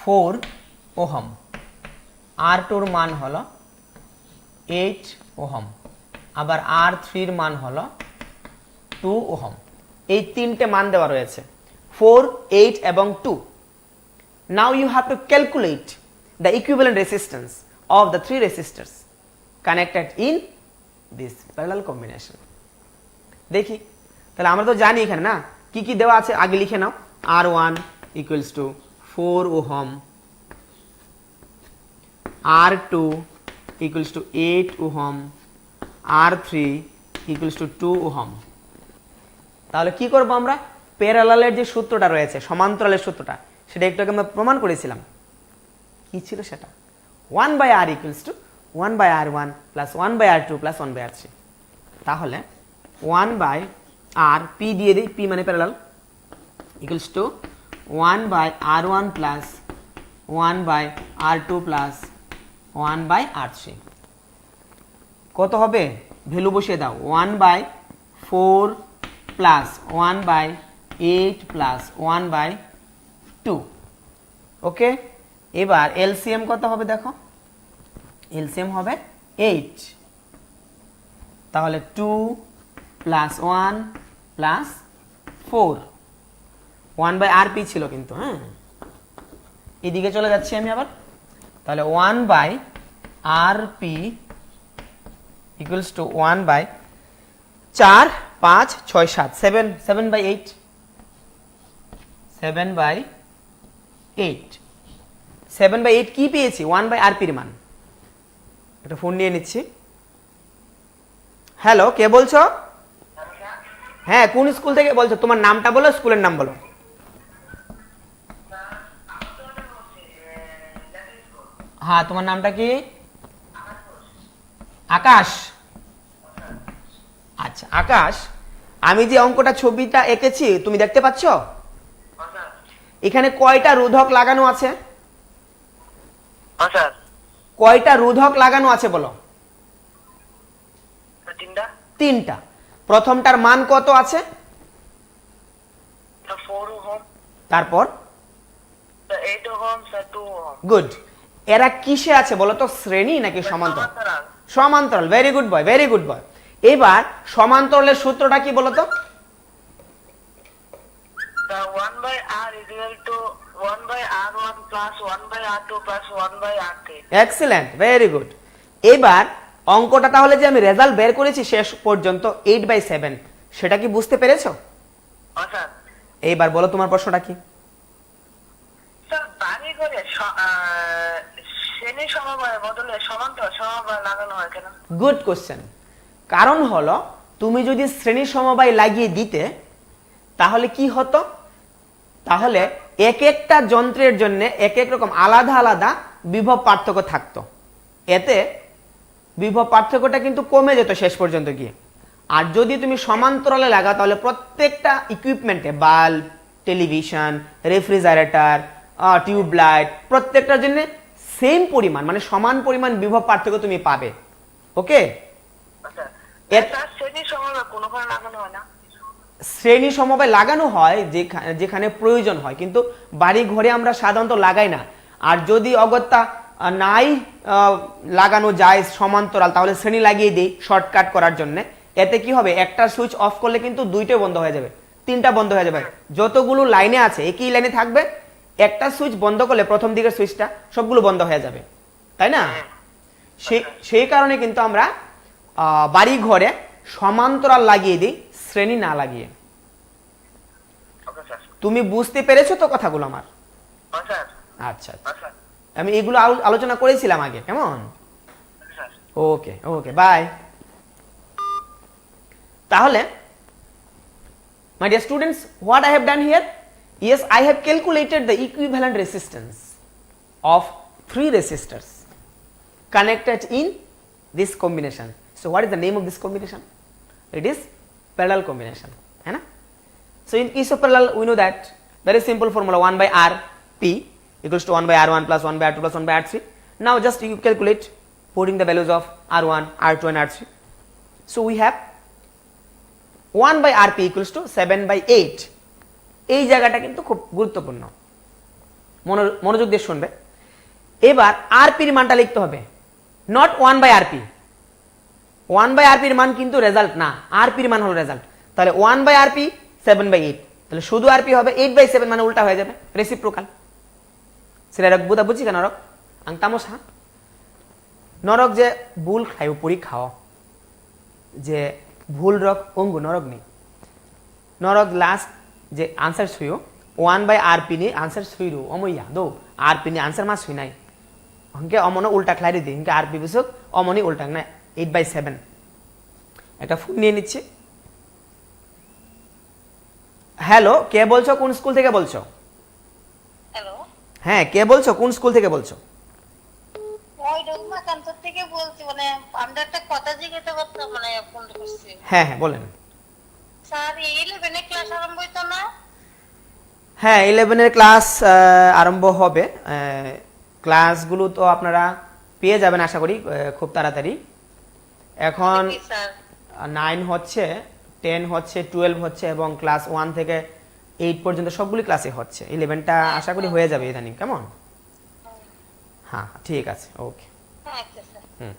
4 ওহম, R2 এর মান হলো 8 ওহম, আবার R3 এর মান হলো 2 ওহম। এই তিনটে মান দেওয়া রয়েছে, 4, 8 এবং 2। Now you have to calculate the equivalent resistance of the 3 resistors connected in this parallel combination. দেখি, তাহলে আমরা তো জানি এখানে না কি কি দেওয়া আছে, আগে লিখে নাও। R1 equals to 4 ohm, R2 equals to 8 ohm, R3 equals to 2 ohm। তাহলে কি করব আমরা? প্যারালালের যে সূত্রটা রয়েছে, সমান্তরালের সূত্রটা, সেটা একটু আগে আমরা প্রমাণ করেছিলাম। কি ছিল সেটা? 1/R equals to 1/R1 plus 1/R2 plus 1/R3। তাহলে 1/R, P দিয়ে দিই, P মানে parallel, equals to 1/R1 plus 1/R2 plus 1/R3। কত হবে? ভ্যালু বসিয়ে দাও। 1/4 প্লাস 1/8 প্লাস 1/2। ওকে, এবার এলসিএম কত হবে দেখো? এলসিএম হবে 8। তাহলে 2 প্লাস 1 প্লাস 4, 1/RP ছিল কিন্তু, হ্যাঁ এদিকে চলে যাচ্ছি আমি আবার। তাহলে 1/RP equals to 1/4, 5, 6, 7, 7/8, 7/8, 7/8 কি পেয়েছি? 1/RP এর মান। একটা ফোন নিয়ে নিচ্ছি। হ্যালো, কে বলছো? হ্যাঁ, কোন স্কুল থেকে বলছো? তোমার নামটা বলো, স্কুলের নাম বলো। হ্যাঁ, তোমার নামটা কি? আকাশ। আচ্ছা আকাশ, আমি যে অঙ্কটা ছবিটা এঁকেছি তুমি দেখতে পাচ্ছ? এখানে কয়টা রোধক লাগানো আছে? কয়টা রোধক লাগানো আছে বলো? 3টা। প্রথমটার মান কত আছে? 4 ওহম, তারপর 8 ওহম, 2 ওহম। গুড। এরা কিসে আছে বলো তো? শ্রেণী নাকি সমান্তরাল? সমান্তরাল। Very good boy, very good boy. এবার সমান্তরালের সূত্রটা কি বলতো? The 1 by R is equal to 1 by R1 plus 1 by R2 plus 1 by R3. Excellent, very good. এবার অঙ্কটা তাহলে যে আমি রেজাল্ট বের করেছি শেষ পর্যন্ত 8/7, সেটা কি বুঝতে পেরেছো? স্যার এইবার বলো তোমার প্রশ্নটা কি? স্যার বাড়ি করে শ্রেণী সমবায়ের বদলে সমান্তরাল সমবায় লাগানো হয় কেন? Good question. কারণ হলো তুমি যদি শ্রেণী সমবায় লাগিয়ে দিতে তাহলে কি হতো? তাহলে এক একটা যন্ত্রের জন্য এক এক রকম আলাদা আলাদা বিভব পার্থক্য থাকতো। এতে বিভব পার্থক্যটা কিন্তু কমে যেত শেষ পর্যন্ত গিয়ে। আর যদি তুমি সমান্তরালে লাগাও তাহলে প্রত্যেকটা ইকুইপমেন্টে, বাল্ব, টেলিভিশন, রেফ্রিজারেটর, টিউবলাইট, প্রত্যেকটার জন্য সেম পরিমাণ মানে সমান পরিমাণ বিভব পার্থক্য তুমি পাবে। ওকে, স্যার শ্রেণী সমবায় কোনোখানে লাগানো হয় না? শ্রেণী সমবায় লাগানো হয় যেখানে প্রয়োজন হয়, কিন্তু বাড়ি ঘরে আমরা সাধারণত লাগাই না। আর যদি অগত্যা নাই লাগানো যায় সমান্তরাল, তাহলে শ্রেণী লাগিয়ে দিই শর্টকাট করার জন্য। এতে কি হবে, একটা সুইচ অফ করলে কিন্তু দুইটা বন্ধ হয়ে যাবে, তিনটা বন্ধ হয়ে যাবে। যতগুলো লাইনে আছে একই লাইনে থাকবে, একটা সুইচ বন্ধ করলে প্রথম দিকের সুইচটা সবগুলো বন্ধ হয়ে যাবে, তাই না? সেই কারণে কিন্তু আমরা বাড়ি ঘরে সমান্তরাল লাগিয়ে দিই, শ্রেণী না লাগিয়ে। তুমি বুঝতে পেরেছো তো কথাগুলো আমার? আচ্ছা, আমি এগুলো আলোচনা করেছিলাম আগে, কেমন? ওকে ওকে, বাই। তাহলে my dear students, what I have done here, yes, I have calculated the equivalent resistance of 3 resistors connected in this combination. So what is the name of this combination? It is parallel combination, है ना? So in case of parallel, we know that very simple formula, 1 by R P equals to 1 by R1 plus 1 by R2 plus 1 by R3. Now just you calculate, putting the values of R1, R2 and R3. So we have 1 by RP equals to 7/8. এই জায়গাটা কিন্তু খুব গুরুত্বপূর্ণ, মনোযোগ দিয়ে শুনবে। এবার আরপির মানটা লিখতে হবে, not 1 by RP। 1 by RP এর মান কিন্তু রেজাল্ট না, আরপির মান হলো রেজাল্ট। তাহলে 1 by RP 7/8, তাহলে শুধু RP হবে 8/7, মানে উল্টা হয়ে যাবে, রেসিপ্রোকাল। সেটা বুঝা বুঝি কেন নরক আং তামসা নরক যে ভুল খাই উপরি খাও, যে ভুল রক অঙ্গু নরক নেই। নরক লাস্ট যে আনসার শুইও 1 by RP নি আনসার শুইরু অমইয়া দো RP নি আনসার মা শুই নাই হংকে অমন উল্টা খাইরে দি হংকে RP বিসক অমনি উল্টা না 8/7। একটা ফোন নিয়ে নিচ্ছি। হ্যালো, কে বলছো, কোন স্কুল থেকে বলছো? হ্যালো, হ্যাঁ, কে বলছো, কোন স্কুল থেকে বলছো? ওই রঘুনাথ থেকে বলছি। মানে আমরা একটা কথা জিজ্ঞাসা করতাম, মানে ফোন করছি। হ্যাঁ হ্যাঁ, বলেন। স্যার 11 এর ক্লাস আরম্ভ হইতো না? হ্যাঁ, 11 এর ক্লাস আরম্ভ হবে। ক্লাসগুলো তো আপনারা পেয়ে যাবেন আশা করি খুব তাড়াতাড়ি। এখন স্যার 9 হচ্ছে, 10 হচ্ছে, 12 হচ্ছে এবং ক্লাস 1 থেকে 8 পর্যন্ত সবগুলি ক্লাসে হচ্ছে। 11টা আশা করি হয়ে যাবে ইদানিং, কেমন? হ্যাঁ ঠিক আছে, ওকে। আচ্ছা স্যার।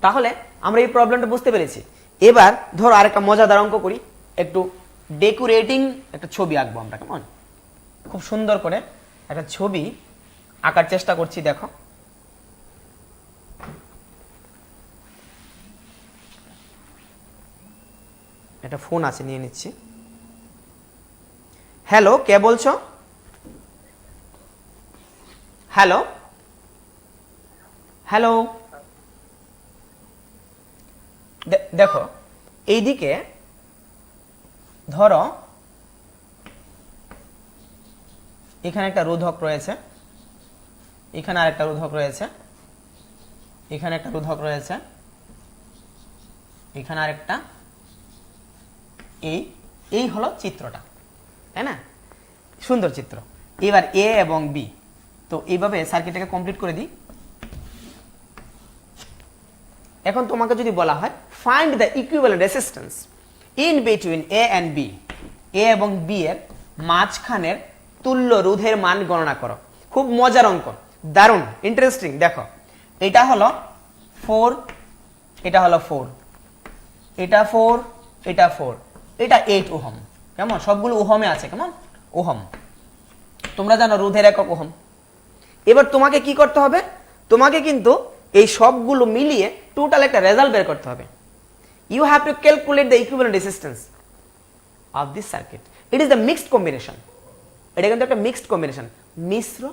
তাহলে আমরা এই প্রবলেমটা বুঝতে পেরেছি। এবার ধরো আরেকটা মজাদার অঙ্ক করি, একটু ডেকোরেটিং একটা ছবি আঁকবো আমরা, কেমন? খুব সুন্দর করে একটা ছবি আঁকার চেষ্টা করছি। দেখো, একটা ফোন আছে, নিয়ে নিচ্ছি। হ্যালো, কে বলছো? হ্যালো হ্যালো, দেখো এইদিকে ধরো এখানে একটা রোধক রয়েছে, এখানে আরেকটা রোধক রয়েছে, এখানে একটা রোধক রয়েছে, এখানে আরেকটা। এই হলো চিত্রটা, তাই না? সুন্দর চিত্র। এবার এ এবং বি, তো এইভাবে সার্কিটটাকে কমপ্লিট করে দিই। এখন তোমাকে যদি বলা হয় find the equivalent resistance in between A and B, A এবং বি এর মাঝখানের তুল্য রোধের মান গণনা করো। খুব মজার অঙ্ক, দারুণ ইন্টারেস্টিং। দেখো, এটা হলো 4 এটা হলো 4, এটা 4, এটা 4, এটা 8 ওহম। কেমন? সবগুলো ওহমে আছে। কেমন? ওহম। তোমরা জানো রোধের একক ওহম। এবার তোমাকে কি করতে হবে? তোমাকে কিন্তু এই সবগুলো মিলিয়ে টোটাল একটা রেজাল্ট বের করতে হবে। You have to calculate the equivalent resistance of this circuit. It is the mixed combination. এটা কিন্তু একটা মিক্সড কম্বিনেশন, মিশ্র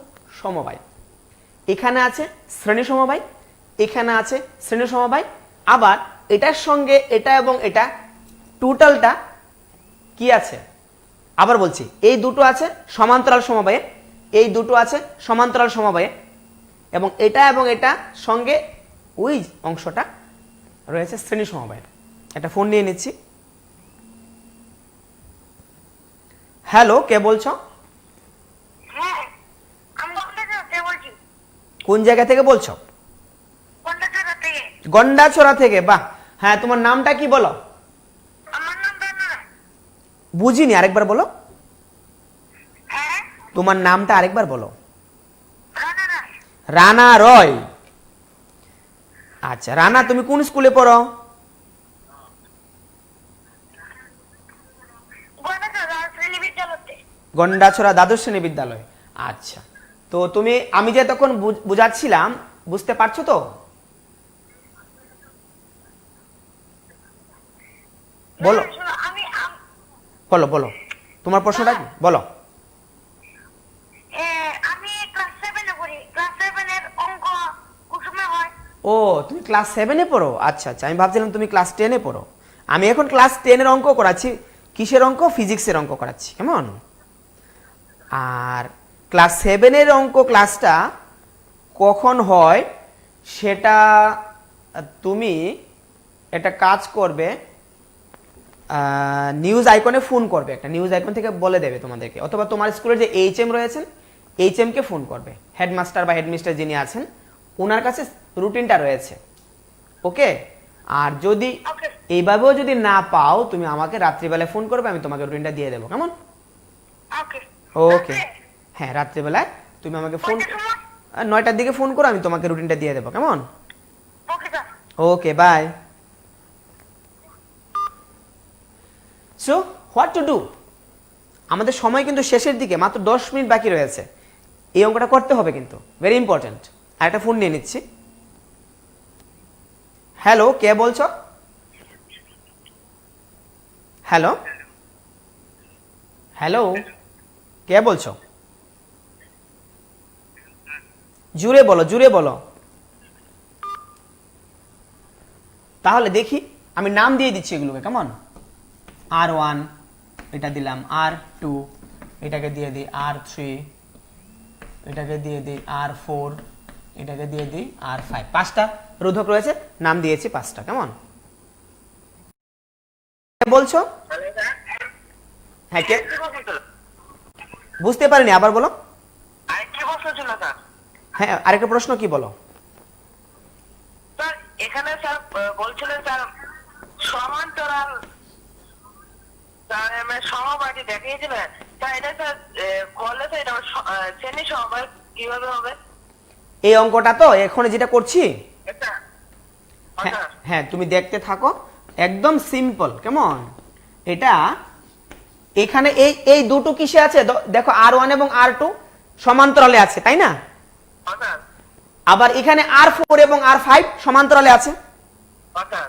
সমবায়। এখানে আছে শ্রেণী সমবায়, এখানে আছে শ্রেণী সমবায়, আবার এটার সঙ্গে এটা এবং এটা টোটালটা কি আছে? আবার বলছি, এই দুটো আছে সমান্তরাল সমবায়ে, এই দুটো আছে সমান্তরাল সমবায়ে, এবং এটা সঙ্গে ওই অংশটা রয়েছে শ্রেণী সমবায়ে। একটা ফোন নিয়ে নিচ্ছি। হ্যালো, কে বলছো? হ্যাঁ, আমি গন্ডাছড়া থেকে বলছি। কোন জায়গা থেকে বলছো? গন্ডাছড়া থেকে। গন্ডাছড়া থেকে। বাহ, হ্যাঁ, তোমার নামটা কি বলো? আমার নাম রানা। বুঝিনি, আরেকবার বলো। হ্যাঁ, তোমার নামটা আরেকবার বলো। রানা রায়। রানা রয়। আচ্ছা রানা, তুমি কোন স্কুলে পড়ো? গন্ডাছড়া শ্রেণী বিদ্যালয়তে। গন্ডাছড়া দ্বাদশ শ্রেণী বিদ্যালয়। আচ্ছা, তো তুমি, আমি যে তখন বুঝাচ্ছিলাম, বুঝতে পারছো তো? বলো হ্যাঁ, শোনো, বলো বলো, তোমার প্রশ্নটা কি বলো। আমি ক্লাস 7 এ পড়ি। ক্লাস 7 এর অঙ্ক কুসুমে হয়। ও, তুমি ক্লাস 7-এ পড়ো? আচ্ছা আচ্ছা, আমি ভাবছিলাম তুমি ক্লাস 10-এ পড়ো। আমি এখন ক্লাস 10-এর অঙ্ক করাচ্ছি। কিসের অঙ্ক? ফিজিক্সের অঙ্ক করাচ্ছি। কেমন? আর ক্লাস 7-এর অঙ্ক ক্লাসটা কখন হয় সেটা তুমি একটা কাজ করবে, নিউজ আইকনে ফোন করবে, একটা নিউজ আইকন থেকে বলে দেবে তোমাদেরকে, অথবা তোমার স্কুলের যে এইচএম রয়েছেন, এইচএমকে ফোন করবে, হেডমাস্টার বা হেডমিস্টার যিনি আছেন ওনার কাছে রুটিনটা রয়েছে। ওকে? আর যদি ওকে। এইভাবেও যদি না পাও, তুমি আমাকে রাত্রিবেলায় ফোন করবে, আমি তোমাকে রুটিনটা দিয়ে দেবো। কেমন? ওকে। ওকে। হ্যাঁ, রাত্রিবেলায় তুমি আমাকে ফোন, কয়টার সময়? 9টার দিকে ফোন করো, আমি তোমাকে রুটিনটা দিয়ে দেবো। কেমন? Okay sir. Okay, bye. So what to do? আমাদের সময় কিন্তু শেষের দিকে, মাত্র 10 মিনিট বাকি রয়েছে। এই অঙ্কটা করতে হবে কিন্তু, ভেরি ইম্পর্টেন্ট। আর একটা ফোন নিয়ে নিচ্ছি। হ্যালো, কে বলছো? হ্যালো হ্যালো, কে বলছো? জুড়ে বলো, জুড়ে বলো। তাহলে দেখি, আমি নাম দিয়ে দিচ্ছি এগুলোকে। কেমন? R1, এটা দিলাম R2, এটাকে দিয়ে দিই R3, এটাকে দিয়ে দিই R4, এটাকে দিয়ে দিই R5। 5টা রোধক রয়েছে, নাম দিয়েছি 5টা। কেমন? বলছো? হ্যাঁ, কে? বুঝতে পারিনি, আবার বলো। আরেকটি প্রশ্ন ছিল স্যার। হ্যাঁ, আরেকটা প্রশ্ন কি বলো? স্যার এখানে স্যার বলছিলেন স্যার সমান্তরাল সমবায়টি দেখিয়েছিলেন স্যার, এটা স্যার করলে স্যার এটা শ্রেণী সমবায় কিভাবে হবে? এই অঙ্কটা তো এখন যেটা করছি, এটা হ্যাঁ হ্যাঁ, তুমি দেখতে থাকো, একদম সিম্পল। কেমন? এটা এখানে এই দুটো কিসে আছে দেখো, R1 এবং R2 সমান্তরালে আছে, তাই না? স্যার আবার এখানে R4 এবং R5 সমান্তরালে আছে। স্যার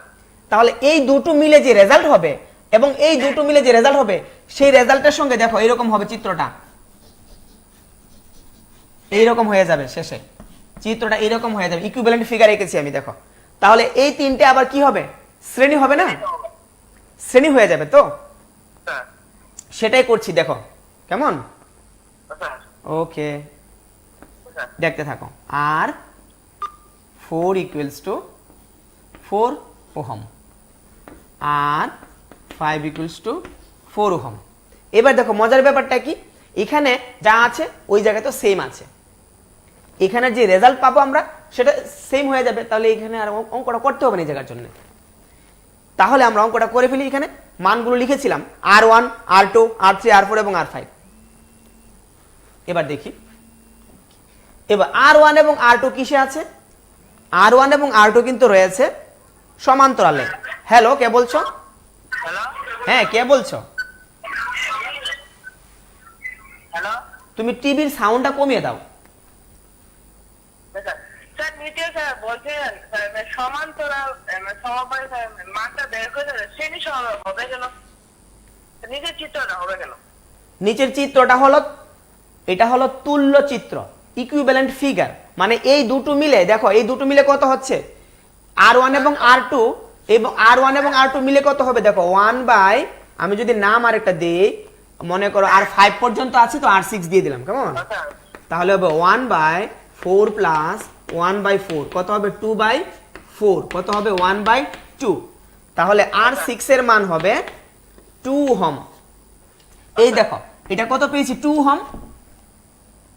তাহলে এই দুটো মিলে যে রেজাল্ট হবে, এবং এই দুটো মিলে যে রেজাল্ট হবে, সেই রেজাল্টের সঙ্গে দেখো এরকম হবে চিত্রটা, এইরকম হয়ে যাবে। শেষে চিত্রটা এরকম হয়ে যাবে, ইকুইভ্যালেন্ট ফিগার এঁকেছি আমি, দেখো। তাহলে এই তিনটে আবার কি হবে? শ্রেণী হবে না? শ্রেণী হয়ে যাবে তো, স্যার সেটাই করছি। দেখো কেমন? স্যার ওকে, দেখতে থাকো। আর 4 = 4 ওহম, আর 5 = 4 ওহম। এবার দেখো মজার ব্যাপারটা কি, এখানে যা আছে ওই জায়গায় তো সেম আছে, এখানে যে রেজাল্ট পাবো আমরা সেটা সেম হয়ে যাবে। তাহলে এখানে আর অঙ্কটা করতে হবে না এই জায়গার জন্য। তাহলে আমরা অঙ্কটা করে ফেলি। এখানে মানগুলো লিখেছিলাম R1, R2, R3, R4 এবং R5। এবার দেখি, এবার R1 এবং R2 কিসে আছে? R1 এবং R2 কিন্তু রয়েছে সমান্তরালে। হ্যালো, কে বলছো? হ্যালো হ্যাঁ, কে বলছো? হ্যালো তুমি টিভির সাউন্ডটা কমিয়ে দাও। স্যার নিচে স্যার বলছেন সমান্তরাল সমবায় স্যার মানটা বের করে শ্রেণী সমবায় হবে কেন? নিজের চিত্রটা হবে কেন? নিচের চিত্রটা হলো, এটা হলো তুল্য চিত্র, ইকুইভ্যালেন্ট ফিগার। মানে এই দুটো মিলে দেখো, এই দুটো মিলে কত হচ্ছে, R1 এবং R2, এবং R1 এবং R2 মিলে কত হবে দেখো, 1 বাই, আমি যদি নাম আরেকটা দিই, মনে করো R5 পর্যন্ত আছে তো R6 দিয়ে দিলাম, কেমন? আচ্ছা তাহলে হবে 1 বাই 4 প্লাস 1 বাই 4, কত হবে 2 বাই 4, কত হবে 1 বাই 2। তাহলে R6 এর মান হবে 2 ওহম। এই দেখো, এটা কত পেয়েছি, 2 ওহম।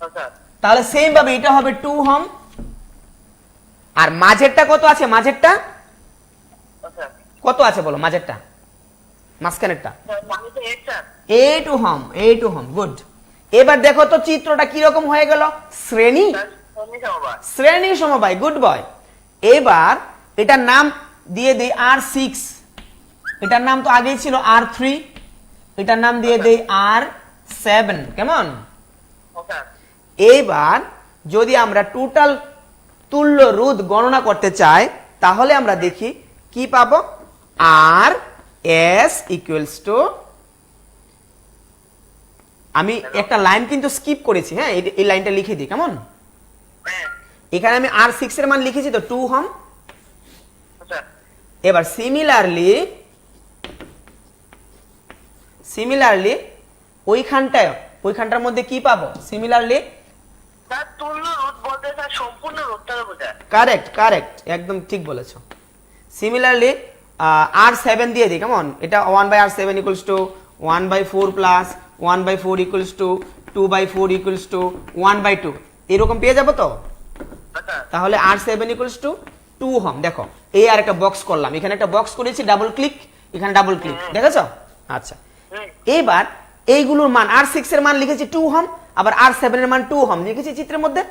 আচ্ছা তাহলে সেম ভাবে এটা হবে 2 ওহম। আর মাঝেরটা কত আছে, মাঝেরটা আচ্ছা কত আছে বলো, মাঝেরটা, মাঝখানেরটা স্যার মানে তো 8 স্যার 8 ওহম, 8 ওহম, গুড। এবার দেখো তো চিত্রটা কি রকম হয়ে গেল, শ্রেণী স্যার শ্রেণী সমবায় শ্রেণী সমবায়, গুড বয়। এবার এটার নাম দিয়ে দেই R6, এটার নাম তো আগেই ছিল R3, এটার নাম দিয়ে দেই R7, কেমন? আচ্ছা এইবার যদি আমরা টোটাল তুল্য রোধ গণনা করতে চাই, তাহলে আমরা দেখি কি পাবো, আর এস ইকুয়ালস টু, আমি একটা লাইন কিন্তু স্কিপ করেছি, হ্যাঁ, এই লাইনটা লিখে দিই, কেমন? হ্যাঁ এখানে আমি R6 এর মান লিখেছি তো 2 ওহম। আচ্ছা এবার সিমিলারলি ওইখানটার মধ্যে কি পাবো, সিমিলারলি, স্যার তুল্য রোধ বলতে স্যার সম্পূর্ণ রোধটাকে বোঝায়। কারেক্ট, একদম ঠিক বলেছো। সিমিলারলি R7 দিয়ে দিই, কেমন? এটা 1 by R7 equals to 1 by 4 plus 1 by 4 equals to 2 by 4 equals to 1 by 2, এরকম পেয়ে যাবো তো। আচ্ছা তাহলে R7 ইকুয়ালস টু 2 ওহম। দেখো, এই আর একটা বক্স করলাম, এখানে একটা বক্স করেছি, ডাবল ক্লিক, এখানে ডাবল ক্লিক, দেখেছো? আচ্ছা, হুম এইবার এইগুলোর মান, R6 এর মান লিখেছি 2 ওহম, আবার R7 এর মান 2 ওহম লিখেছি চিত্রের মধ্যে।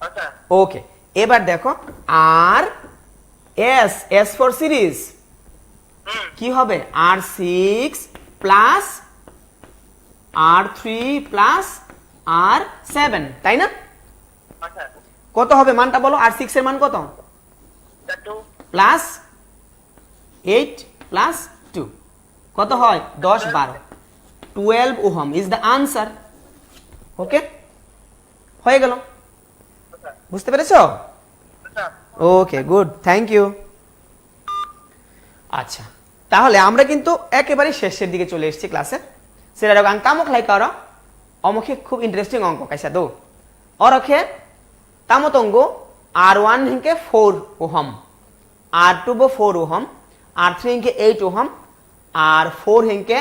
আচ্ছা ওকে, এবার দেখো আর এস ফর সিরিজ হুম কি হবে, R6 plus R3 plus R7, তাই না? আচ্ছা কত হবে মানটা বলো, R6 এর মান কত, স্যার 2 প্লাস 8 প্লাস 2, কত হয় 10 12, 12 ওহম ইজ দ্য আনসার। ওকে, হয়ে গেল, আচ্ছা বুঝতে পেরেছো? আচ্ছা ওকে, গুড, থ্যাংক ইউ। আচ্ছা, তাহলে আমরা কিন্তু একেবারে শেষের দিকে চলে এসেছি ক্লাসে। সেটা রকম কামক লাই কারো অমুখে খুব ইন্টারেস্টিং অঙ্ক কাইসা দো অরখে তামতঙ্গ R1 হিংকে 4 ওহম, R2 বো 4 ওহম, R3 হিংকে 8 ওহম, R4 হিংকে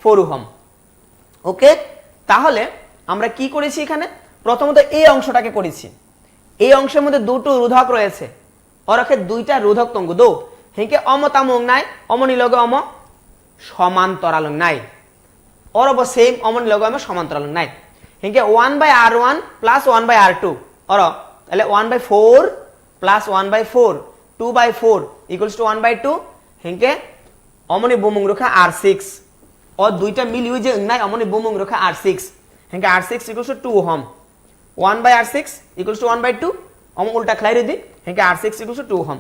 4 ওহম। ওকে, তাহলে আমরা কি করেছি এখানে, প্রথমত এই অংশটাকে করেছি, এই অংশের মধ্যে দুটো রোধক রয়েছে, অরখে দুইটা রোধক তঙ্গ দো হেঁকে অমতামং নাই, অমনি লগে অম সমান্তরাল নাই, অরব সেম অমনি লগে অম সমান্তরাল নাই, হেঁকে 1 by R1 plus 1 by R2, অর তাহলে 1 by 4 plus 1 by 4, 2 by 4 equals to 1 by 2, হেঁকে অমনি বোমং রেখা R6, और दुईटा मिल हुई जे নাই অমনি বুমুং রেখা R6, হেঁকে R6 equals to 2 ohm, 1 by R6 equals to 1 by 2, অম উল্টা খেলাই রেদি, হেঁকে R6 equals to 2 ohm.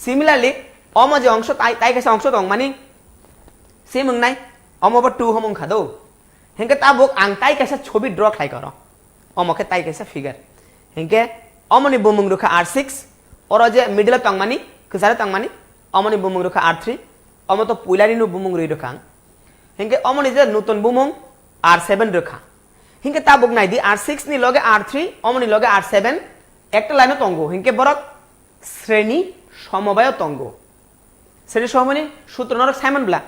Similarly অম যে অংশ তাই কাছে অংশ দং মানে সেম নাই, অম আবার 2 ওহম খাদো, হেঁকে তা বক আং তাই কাছে ছবি ড্র খাই কর, অমকে তাই কাছে ফিগার, হেঁকে অমনি বুমুং রেখা R6, और যে মিডল তং মানে কসারে তং মানে অমনি বুমুং রেখা R3, অম তো পুইলারিনো বুমুং রেখা, हिंके अमन is Nutan बुमों R7 Rekha, हिंके Tabuk नाई दी R6 नि लगे R3 अमनि लगे R7 एक लाइन तंग, हिंके बरक श्रेणी समवाय तंग, श्रेणी समवाय सूत्र नरक साइमन ब्ला,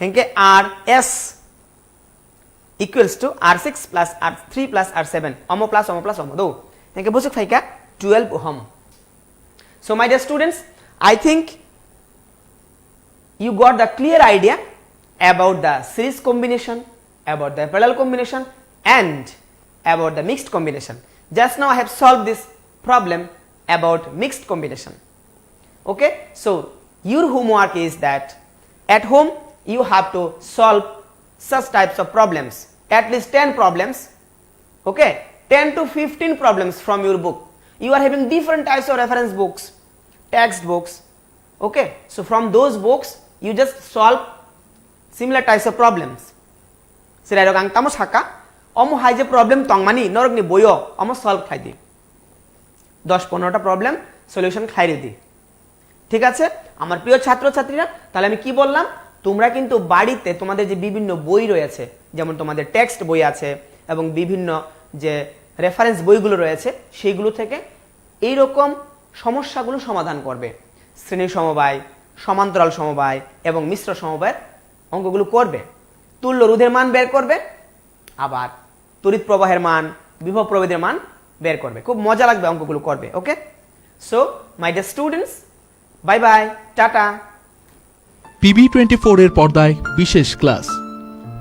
हिंके RS equals to R6 plus R3 plus R7 अमो प्लस अमो दो, हिंके बुझुक फाइका 12 ohm. So my dear students, I think you got the clear idea about the series combination, about the parallel combination and about the mixed combination. Just now I have solved this problem about mixed combination. Okay, so your homework is that at home you have to solve such types of problems, at least 10 problems. Okay, 10 to 15 problems from your book. You are having different types of reference books, textbooks. Okay, so from those books you just solve similar types of problems. Sila rok ang tamo saka omo hai je problem tongmani norok ni boyo omo solve khai di 10-15টা problem solution খাইয়ে দি। ঠিক আছে আমার প্রিয় ছাত্রছাত্রীরা, তাহলে আমি কি বললাম, তোমরা কিন্তু বাড়িতে তোমাদের যে বিভিন্ন বই রয়েছে, যেমন তোমাদের টেক্সট বই আছে এবং বিভিন্ন যে রেফারেন্স বইগুলো রয়েছে সেইগুলো থেকে এই রকম সমস্যাগুলো সমাধান করবে। শ্রেণী সমবায়, সমান্তরাল সমবায় এবং মিশ্র সমবায়ের অঙ্কগুলো করবে। তুল্য রোধের মান বের করবে, আবার তড়িৎ প্রবাহের মান, বিভব প্রভেদের মান বের করবে। খুব মজা লাগবে অঙ্কগুলো করবে। Okay, so my dear students, bye bye, tata. PB24 এর পর্দায় বিশেষ ক্লাস।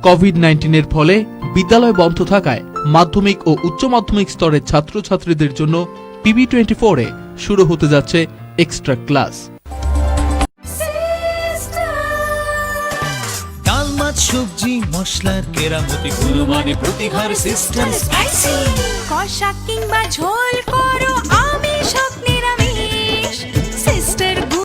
কোভিড-19 এর ফলে বিদ্যালয় বন্ধ থাকায় মাধ্যমিক ও উচ্চ মাধ্যমিক স্তরের ছাত্রছাত্রীদের জন্য PB24 এ শুরু হতে যাচ্ছে এক্সট্রা ক্লাস। ডাল মাছ সবজি মশলার কেরামতি গুণমানে প্রতিঘার সিস্টেম কষা কিংবা ঝোল করো আমিষ